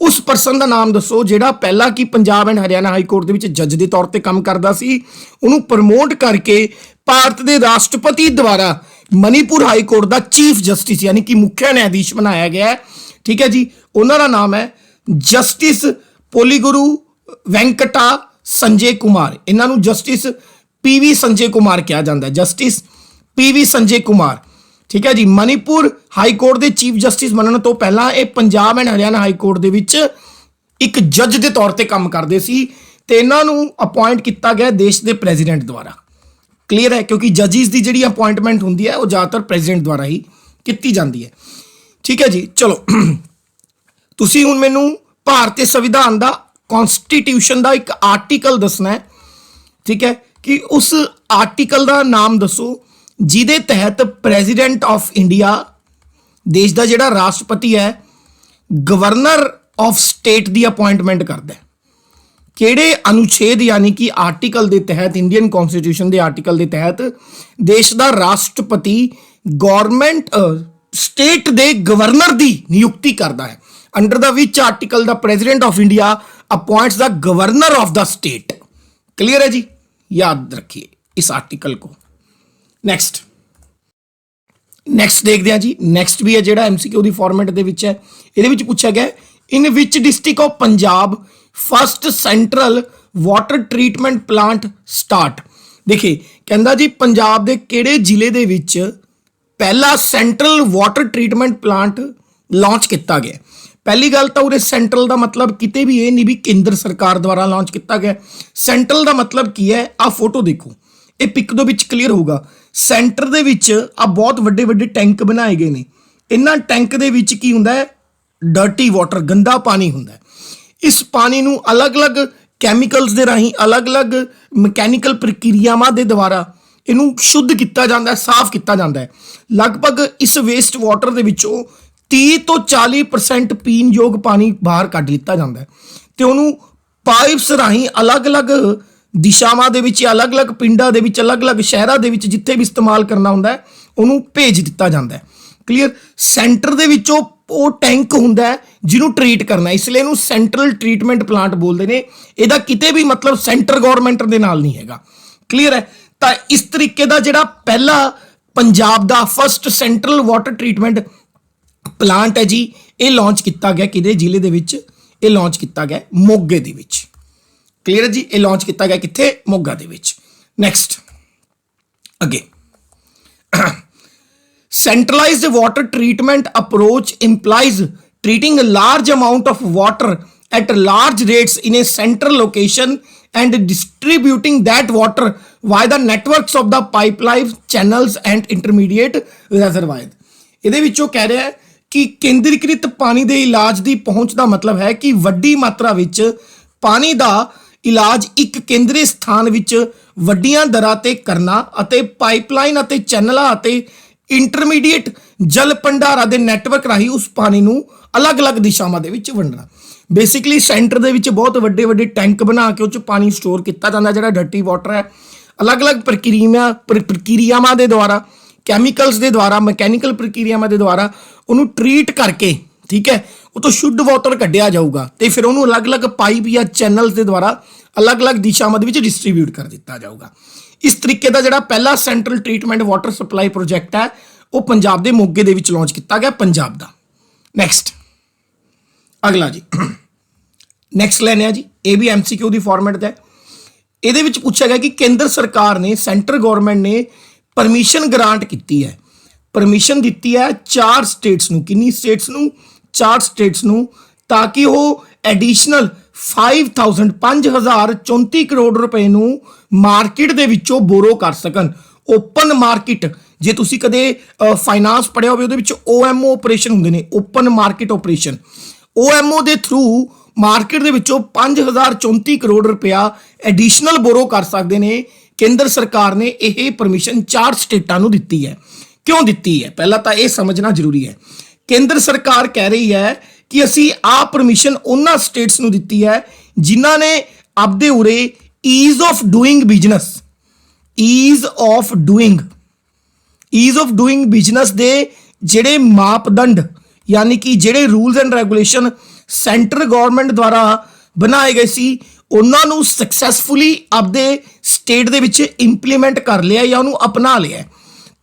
ਉਸ ਪਰਸਨ ਦਾ ਨਾਮ ਦੱਸੋ ਜਿਹੜਾ ਪਹਿਲਾਂ ਕਿ Punjab and Haryana high court ਦੇ ਵਿੱਚ ਜੱਜ ਦੇ ਤੌਰ ਤੇ ਕੰਮ ਕਰਦਾ ਸੀ, ਉਹਨੂੰ ਪ੍ਰਮੋਟ ਕਰਕੇ ਭਾਰਤ ਦੇ ਰਾਸ਼ਟਰਪਤੀ ਦੁਆਰਾ ਮਣੀਪੁਰ ਹਾਈ ਕੋਰਟ ਦਾ ਚੀਫ ਜਸਟਿਸ ਯਾਨੀ ਕਿ ਮੁੱਖ ਨਿਆਧੀਸ਼ ਬਣਾਇਆ ਗਿਆ ਹੈ। ਠੀਕ ਹੈ ਜੀ, ਉਹਨਾਂ ਦਾ ਨਾਮ ਹੈ ਜਸਟਿਸ ਪੋਲੀਗੁਰੂ ਵੈਂਕਟਾ ਸੰਜੇ ਕੁਮਾਰ। ਇਹਨਾਂ ਨੂੰ ਜਸਟਿਸ ਪੀਵੀ ਸੰਜੇ ਕੁਮਾਰ ਕਿਹਾ ਜਾਂਦਾ ਹੈ, ਜਸਟਿਸ ਪੀਵੀ ਸੰਜੇ ਕੁਮਾਰ। ਠੀਕ ਹੈ ਜੀ, ਮਣੀਪੁਰ ਹਾਈ ਕੋਰਟ ਦੇ ਚੀਫ ਜਸਟਿਸ ਬਣਨ ਤੋਂ ਪਹਿਲਾਂ ਇਹ Punjab and Haryana high court ਦੇ ਵਿੱਚ ਇੱਕ ਜੱਜ ਦੇ ਤੌਰ ਤੇ ਕੰਮ ਕਰਦੇ ਸੀ ਤੇ ਇਹਨਾਂ ਨੂੰ ਅਪਾਇੰਟ ਕੀਤਾ ਗਿਆ ਦੇਸ਼ ਦੇ ਪ੍ਰੈਜ਼ੀਡੈਂਟ ਦੁਆਰਾ। ਕਲੀਅਰ ਹੈ, ਕਿਉਂਕਿ ਜੱਜਿਸ ਦੀ ਜਿਹੜੀ ਅਪਾਇੰਟਮੈਂਟ ਹੁੰਦੀ ਹੈ ਉਹ ਜ਼ਿਆਦਾਤਰ ਪ੍ਰੈਜ਼ੀਡੈਂਟ ਦੁਆਰਾ ਹੀ ਕੀਤੀ ਜਾਂਦੀ ਹੈ। ਠੀਕ ਹੈ ਜੀ, ਚਲੋ ਤੁਸੀਂ ਹੁਣ ਮੈਨੂੰ ਭਾਰਤੀ ਸੰਵਿਧਾਨ ਦਾ ਕਨਸਟੀਟਿਊਸ਼ਨ ਦਾ ਇੱਕ ਆਰਟੀਕਲ ਦੱਸਣਾ ਹੈ। ਠੀਕ ਹੈ, ਕਿ ਉਸ ਆਰਟੀਕਲ ਦਾ ਨਾਮ ਦੱਸੋ ਜਿਹਦੇ ਤਹਿਤ ਪ੍ਰੈਜ਼ੀਡੈਂਟ ਆਫ ਇੰਡੀਆ ਦੇਸ਼ ਦਾ ਜਿਹੜਾ ਰਾਸ਼ਟਰਪਤੀ ਹੈ governor of state the appointment ਕਰਦਾ ਹੈ। ਕਿਹੜੇ ਅਨੁਛੇਦ ਯਾਨੀ ਕਿ ਆਰਟੀਕਲ ਦੇ ਤਹਿਤ, ਇੰਡੀਅਨ ਕਨਸਟੀਟਿਊਸ਼ਨ ਦੇ ਆਰਟੀਕਲ ਦੇ ਤਹਿਤ ਦੇਸ਼ ਦਾ ਰਾਸ਼ਟਰਪਤੀ ਗਵਰਨਮੈਂਟ ਸਟੇਟ ਦੇ ਗਵਰਨਰ ਦੀ ਨਿਯੁਕਤੀ ਕਰਦਾ ਹੈ। Under the which article the president of India appoints the governor of the state. Clear है जी, याद रखिए इस आर्टिकल को। नेक्स्ट देखते हैं जी। नेक्स्ट भी है जो MCQ की फॉर्मेट दे विच है, ਇਹਦੇ ਵਿੱਚ ਪੁੱਛਿਆ ਗਿਆ in which district of Punjab first central water treatment plant start. देखिए कहता जी पंजाब के किहड़े ਜ਼ਿਲ੍ਹੇ ਦੇ ਵਿੱਚ पहला central water treatment plant launch किया गया। पहली गल तो उरे सेंट्रल का मतलब किते भी ये नहीं भी केंद्र सरकार द्वारा लॉन्च किया गया। सेंट्रल का मतलब की है, आ फोटो देखो, ये पिक दो विच क्लीयर होगा। सेंटर दे विच आ बहुत वड्डे वड्डे टैंक बनाए गए ने। इन्हां टैंक दे विच की हुंदा है, डर्टी वाटर, गंदा पानी हुंदा है। इस पानी नूं अलग अलग कैमिकल्स दे राहीं, अलग अलग मैकेनिकल प्रक्रियावां दे द्वारा इनू शुद्ध किया जाता है, साफ किया जाता है। लगभग इस वेस्ट वाटर दे विचों 30 ਤੋਂ 40% ਪੀਣ ਯੋਗ ਪਾਣੀ ਬਾਹਰ ਕੱਢ ਲਿੱਤਾ ਜਾਂਦਾ ਹੈ ਤੇ ਉਹਨੂੰ ਪਾਈਪਸ ਰਾਹੀਂ ਅਲੱਗ-ਅਲੱਗ ਦਿਸ਼ਾਵਾਂ ਦੇ ਵਿੱਚ, ਅਲੱਗ-ਅਲੱਗ ਪਿੰਡਾਂ ਦੇ ਵਿੱਚ, ਅਲੱਗ-ਅਲੱਗ ਸ਼ਹਿਰਾਂ ਦੇ ਵਿੱਚ ਜਿੱਥੇ ਵੀ ਇਸਤੇਮਾਲ ਕਰਨਾ ਹੁੰਦਾ ਹੈ ਉਹਨੂੰ ਭੇਜ ਦਿੱਤਾ ਜਾਂਦਾ ਹੈ। ਕਲੀਅਰ। ਸੈਂਟਰ ਦੇ ਵਿੱਚੋਂ ਉਹ ਟੈਂਕ ਹੁੰਦਾ ਹੈ ਜਿਹਨੂੰ ਟ੍ਰੀਟ ਕਰਨਾ, ਇਸ ਲਈ ਇਹਨੂੰ ਸੈਂਟਰਲ ਟ੍ਰੀਟਮੈਂਟ ਪਲਾਂਟ ਬੋਲਦੇ ਨੇ। ਇਹਦਾ ਕਿਤੇ ਵੀ ਮਤਲਬ ਸੈਂਟਰ ਗਵਰਨਮੈਂਟ ਦੇ ਨਾਲ ਨਹੀਂ ਹੈਗਾ। ਕਲੀਅਰ ਹੈ। ਤਾਂ ਇਸ ਤਰੀਕੇ ਦਾ ਜਿਹੜਾ ਪਹਿਲਾ ਪੰਜਾਬ ਦਾ first central water treatment plant ਹੈ ਜੀ, ਇਹ ਲਾਂਚ ਕੀਤਾ ਗਿਆ ਕਿਹਦੇ ਜ਼ਿਲ੍ਹੇ ਦੇ ਵਿੱਚ? ਇਹ ਲਾਂਚ ਕੀਤਾ ਗਿਆ ਮੋਗੇ ਦੇ ਵਿੱਚ। ਕਲੀਅਰ ਜੀ, ਇਹ ਲਾਂਚ ਕੀਤਾ ਗਿਆ ਕਿੱਥੇ? ਮੋਗਾ ਦੇ ਵਿੱਚ। ਨੈਕਸਟ ਅੱਗੇ, centralized water treatment approach implies treating a large amount of water at large rates in a central location and distributing that water via the networks of the pipeline channels and intermediate reservoirs। ਇਹਦੇ ਵਿੱਚੋਂ ਕਹਿ ਰਿਹਾ ਹੈ ਕਿ ਕੇਂਦਰੀਕ੍ਰਿਤ ਪਾਣੀ ਦੇ ਇਲਾਜ ਦੀ ਪਹੁੰਚ ਦਾ ਮਤਲਬ ਹੈ ਕਿ ਵੱਡੀ ਮਾਤਰਾ ਵਿੱਚ ਪਾਣੀ ਦਾ ਇਲਾਜ ਇੱਕ ਕੇਂਦਰੀ ਸਥਾਨ ਵਿੱਚ ਵੱਡੀਆਂ ਦਰਾਂ ਤੇ ਕਰਨਾ ਅਤੇ ਪਾਈਪਲਾਈਨ ਅਤੇ ਚੈਨਲਾਂ ਅਤੇ ਇੰਟਰਮੀਡੀਏਟ ਜਲ ਭੰਡਾਰਾਂ ਦੇ ਨੈਟਵਰਕ ਰਾਹੀਂ ਉਸ ਪਾਣੀ ਨੂੰ ਅਲੱਗ-ਅਲੱਗ ਦਿਸ਼ਾਵਾਂ ਦੇ ਵਿੱਚ ਵੰਡਣਾ। ਬੇਸਿਕਲੀ ਸੈਂਟਰ ਦੇ ਵਿੱਚ ਬਹੁਤ ਵੱਡੇ ਟੈਂਕ ਬਣਾ ਕੇ ਉਹ 'ਚ ਪਾਣੀ ਸਟੋਰ ਕੀਤਾ ਜਾਂਦਾ, ਜਿਹੜਾ ਡਰਟੀ ਵਾਟਰ ਹੈ ਅਲੱਗ-ਅਲੱਗ ਪ੍ਰਕਿਰਿਆਵਾਂ ਦੇ ਦੁਆਰਾ, ਕੈਮੀਕਲਸ ਦੇ ਦੁਆਰਾ, ਮਕੈਨੀਕਲ ਪ੍ਰਕਿਰਿਆਵਾਂ ਦੇ ਦੁਆਰਾ ਉਹਨੂੰ ਟਰੀਟ ਕਰਕੇ, ਠੀਕ ਹੈ, ਉਹ ਤੋਂ ਸ਼ੁੱਧ ਵਾਟਰ ਕੱਢਿਆ ਜਾਊਗਾ ਤੇ ਫਿਰ ਉਹਨੂੰ ਅਲੱਗ-ਅਲੱਗ ਪਾਈਪ ਜਾਂ ਚੈਨਲਸ ਦੇ ਦੁਆਰਾ ਅਲੱਗ-ਅਲੱਗ ਦਿਸ਼ਾਵਾਂ ਦੇ ਵਿੱਚ ਡਿਸਟ੍ਰੀਬਿਊਟ ਕਰ ਦਿੱਤਾ ਜਾਊਗਾ। ਇਸ ਤਰੀਕੇ ਦਾ ਜਿਹੜਾ ਪਹਿਲਾ central treatment water supply project ਹੈ ਉਹ ਪੰਜਾਬ ਦੇ ਮੋਗੇ ਦੇ ਵਿੱਚ ਲਾਂਚ ਕੀਤਾ ਗਿਆ, ਪੰਜਾਬ ਦਾ। ਨੈਕਸਟ ਅਗਲਾ ਜੀ, ਨੈਕਸਟ ਲੈਣੇ ਆ ਜੀ, ਇਹ ਵੀ MCQ ਦੀ ਫਾਰਮੈਟ ਦਾ ਹੈ। ਇਹਦੇ ਵਿੱਚ ਪੁੱਛਿਆ ਗਿਆ ਕਿ ਕੇਂਦਰ ਸਰਕਾਰ ਨੇ, ਸੈਂਟਰ ਗਵਰਨਮੈਂਟ ਨੇ ਪਰਮਿਸ਼ਨ ਗ੍ਰਾਂਟ ਕੀਤੀ ਹੈ, ਪਰਮਿਸ਼ਨ ਦਿੱਤੀ ਹੈ 4 ਸਟੇਟਸ ਨੂੰ। ਕਿੰਨੀ ਸਟੇਟਸ ਨੂੰ? 4 ਸਟੇਟਸ ਨੂੰ, ਤਾਂ ਕਿ ਉਹ ਐਡੀਸ਼ਨਲ 5034 ਕਰੋੜ ਰੁਪਏ ਨੂੰ ਮਾਰਕੀਟ ਦੇ ਵਿੱਚੋਂ ਬੋਰੋ ਕਰ ਸਕਣ। ਓਪਨ ਮਾਰਕੀਟ, ਜੇ ਤੁਸੀਂ ਕਦੇ ਫਾਈਨਾਂਸ ਪੜ੍ਹਿਆ ਹੋਵੇ ਉਹਦੇ ਵਿੱਚ OMO ਆਪਰੇਸ਼ਨ ਹੁੰਦੇ ਨੇ, ਓਪਨ ਮਾਰਕੀਟ ਆਪਰੇਸ਼ਨ। OMO ਦੇ ਥਰੂ ਮਾਰਕੀਟ ਦੇ ਵਿੱਚੋਂ 5034 ਕਰੋੜ ਰੁਪਇਆ ਐਡੀਸ਼ਨਲ ਬੋਰੋ ਕਰ ਸਕਦੇ ਨੇ। ਕੇਂਦਰ ਸਰਕਾਰ ਨੇ ਇਹ ਪਰਮਿਸ਼ਨ 4 ਸਟੇਟਾਂ ਨੂੰ ਦਿੱਤੀ ਹੈ। ਕਿਉਂ ਦਿੱਤੀ ਹੈ? ਪਹਿਲਾਂ ਤਾਂ ਇਹ ਸਮਝਣਾ ਜ਼ਰੂਰੀ ਹੈ। ਕੇਂਦਰ ਸਰਕਾਰ ਕਹਿ ਰਹੀ ਹੈ ਕਿ ਅਸੀਂ ਆਹ ਪਰਮਿਸ਼ਨ ਉਹਨਾਂ ਸਟੇਟਸ ਨੂੰ ਦਿੱਤੀ ਹੈ ਜਿਨ੍ਹਾਂ ਨੇ ਆਪਦੇ ਉਰੇ ਈਜ਼ ਆਫ ਡੂਇੰਗ ਬਿਜ਼ਨਸ ਦੇ ਜਿਹੜੇ ਮਾਪਦੰਡ, ਯਾਨੀ ਕਿ ਜਿਹੜੇ rules and regulation centre government ਦੁਆਰਾ ਬਣਾਏ ਗਏ ਸੀ, ਉਹਨਾਂ ਨੂੰ ਸਕਸੈਸਫੁਲੀ ਆਪਦੇ ਸਟੇਟ ਦੇ ਵਿੱਚ ਇੰਪਲੀਮੈਂਟ ਕਰ ਲਿਆ ਜਾਂ ਉਹਨੂੰ ਅਪਣਾ ਲਿਆ।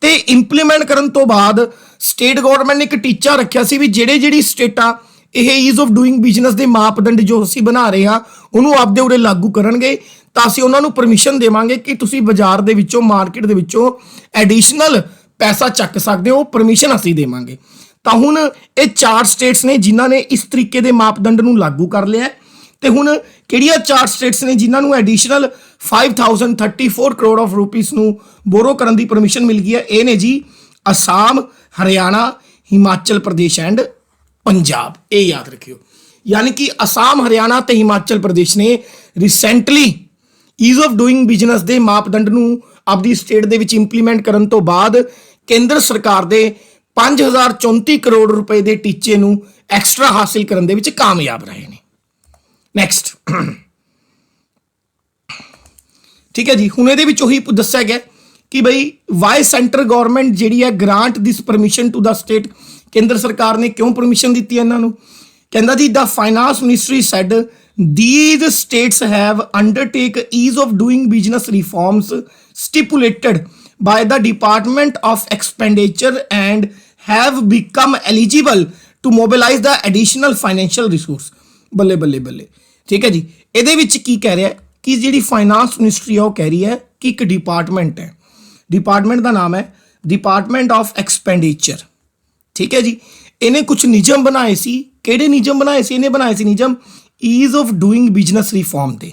ਤੇ ਇੰਪਲੀਮੈਂਟ ਕਰਨ ਤੋਂ ਬਾਅਦ ਸਟੇਟ ਗਵਰਨਮੈਂਟ ਨੇ ਇੱਕ ਟੀਚਾ ਰੱਖਿਆ ਸੀ ਵੀ ਜਿਹੜੀ ਸਟੇਟਾਂ ਇਹ ਈਜ਼ ਆਫ ਡੂਇੰਗ ਬਿਜ਼ਨਸ ਦੇ ਮਾਪਦੰਡ ਜੋ ਅਸੀਂ ਬਣਾ ਰਹੇ ਹਾਂ ਉਹਨੂੰ ਆਪਦੇ ਉਰੇ ਲਾਗੂ ਕਰਨਗੇ, ਤਾਂ ਅਸੀਂ ਉਹਨਾਂ ਨੂੰ ਪਰਮਿਸ਼ਨ ਦੇਵਾਂਗੇ ਕਿ ਤੁਸੀਂ ਬਾਜ਼ਾਰ ਦੇ ਵਿੱਚੋਂ, ਮਾਰਕੀਟ ਦੇ ਵਿੱਚੋਂ ਐਡੀਸ਼ਨਲ ਪੈਸਾ ਚੱਕ ਸਕਦੇ ਹੋ, ਪਰਮਿਸ਼ਨ ਅਸੀਂ ਦੇਵਾਂਗੇ। ਤਾਂ ਹੁਣ ਇਹ 4 ਸਟੇਟਸ ਨੇ ਜਿਨ੍ਹਾਂ ਨੇ ਇਸ ਤਰੀਕੇ ਦੇ ਮਾਪਦੰਡ ਨੂੰ ਲਾਗੂ ਕਰ ਲਿਆ। ਤੇ ਹੁਣ ਕਿਹੜੀਆਂ 4 ਸਟੇਟਸ ਨੇ ਜਿਨ੍ਹਾਂ ਨੂੰ ਐਡੀਸ਼ਨਲ 5034 ਕਰੋੜ ਆਫ ਰੁਪੀਸ ਨੂੰ ਬੋਰੋ ਕਰਨ ਦੀ ਪਰਮਿਸ਼ਨ ਮਿਲ ਗਈ ਹੈ? ਇਹ ਨੇ ਜੀ ਅਸਾਮ, ਹਰਿਆਣਾ, ਹਿਮਾਚਲ ਪ੍ਰਦੇਸ਼ ਐਂਡ ਪੰਜਾਬ। ਇਹ ਯਾਦ ਰੱਖਿਓ, ਯਾਨੀ ਕਿ ਅਸਾਮ, ਹਰਿਆਣਾ ਤੇ ਹਿਮਾਚਲ ਪ੍ਰਦੇਸ਼ ਨੇ recently ease of doing business ਦੇ ਮਾਪਦੰਡ ਨੂੰ ਆਪਦੀ ਸਟੇਟ ਦੇ ਵਿੱਚ ਇੰਪਲੀਮੈਂਟ ਕਰਨ ਤੋਂ ਬਾਅਦ ਕੇਂਦਰ ਸਰਕਾਰ ਦੇ 5034 ਕਰੋੜ ਰੁਪਏ ਦੇ ਟੀਚੇ ਨੂੰ ਐਕਸਟਰਾ ਹਾਸਿਲ ਕਰਨ ਦੇ ਵਿੱਚ ਕਾਮਯਾਬ ਰਹੇ ਨੇ। ਨੈਕਸਟ, ਠੀਕ ਹੈ ਜੀ, ਹੁਣ ਇਹਦੇ ਵਿੱਚ ਉਹੀ ਦੱਸਿਆ ਗਿਆ ਕਿ ਬਈ ਵਾਈ ਸੈਂਟਰ ਗਵਰਨਮੈਂਟ ਜਿਹੜੀ ਹੈ grant this permission to the state, ਕੇਂਦਰ ਸਰਕਾਰ ਨੇ ਕਿਉਂ ਪਰਮਿਸ਼ਨ ਦਿੱਤੀ ਹੈ ਇਹਨਾਂ ਨੂੰ? ਕਹਿੰਦਾ ਜੀ ਦਾ finance ministry said these states have undertake ease of doing business reforms stipulated by the Department of Expenditure and have become eligible to mobilize the additional financial resource। ਬੱਲੇ ਬੱਲੇ ਬੱਲੇ, ਠੀਕ ਹੈ ਜੀ। ਇਹਦੇ ਵਿੱਚ ਕੀ ਕਹਿ ਰਿਹਾ ਕਿ ਜਿਹੜੀ ਫਾਈਨਾਂਸ ਮਿਨਿਸਟਰੀ ਆ ਉਹ ਕਹਿ ਰਹੀ ਹੈ ਕਿ ਇੱਕ ਡਿਪਾਰਟਮੈਂਟ ਹੈ, ਡਿਪਾਰਟਮੈਂਟ ਦਾ ਨਾਮ ਹੈ ਡਿਪਾਰਟਮੈਂਟ ਆਫ ਐਕਸਪੈਂਡੀਚਰ, ਠੀਕ ਹੈ ਜੀ। ਇਹਨੇ ਕੁਝ ਨਿਯਮ ਬਣਾਏ ਸੀ। ਕਿਹੜੇ ਨਿਯਮ ਬਣਾਏ ਸੀ? ਇਹਨੇ ਬਣਾਏ ਸੀ ਨਿਯਮ ease of doing business reform ਦੇ।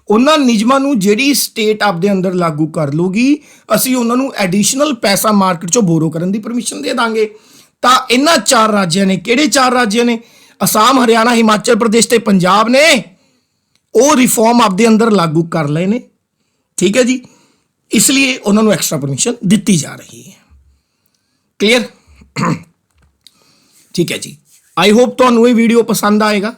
ਉਹਨਾਂ ਨਿਯਮਾਂ ਨੂੰ ਜਿਹੜੀ ਸਟੇਟ ਆਪਦੇ ਅੰਦਰ ਲਾਗੂ ਕਰ ਲੂਗੀ, ਅਸੀਂ ਉਹਨਾਂ ਨੂੰ ਐਡੀਸ਼ਨਲ ਪੈਸਾ ਮਾਰਕੀਟ ਚੋਂ ਬੋਰੋ ਕਰਨ ਦੀ ਪਰਮਿਸ਼ਨ ਦੇ ਦਾਂਗੇ। ਤਾਂ ਇਹਨਾਂ 4 ਰਾਜਾਂ ਨੇ, ਕਿਹੜੇ 4 ਰਾਜਾਂ ਨੇ? ਅਸਾਮ, ਹਰਿਆਣਾ, ਹਿਮਾਚਲ ਪ੍ਰਦੇਸ਼ ਤੇ ਪੰਜਾਬ ਨੇ ਉਹ ਰਿਫਾਰਮ ਆਪਦੇ ਅੰਦਰ ਲਾਗੂ ਕਰ ਲਏ ਨੇ, ਠੀਕ ਹੈ ਜੀ। ਇਸ ਲਈ ਉਹਨਾਂ ਨੂੰ ਐਕਸਟਰਾ ਪਰਮਿਸ਼ਨ ਦਿੱਤੀ ਜਾ ਰਹੀ ਹੈ। ਕਲੀਅਰ? ਠੀਕ ਹੈ ਜੀ। ਆਈ ਹੋਪ ਤੁਹਾਨੂੰ ਇਹ ਵੀਡੀਓ ਪਸੰਦ ਆਏਗਾ।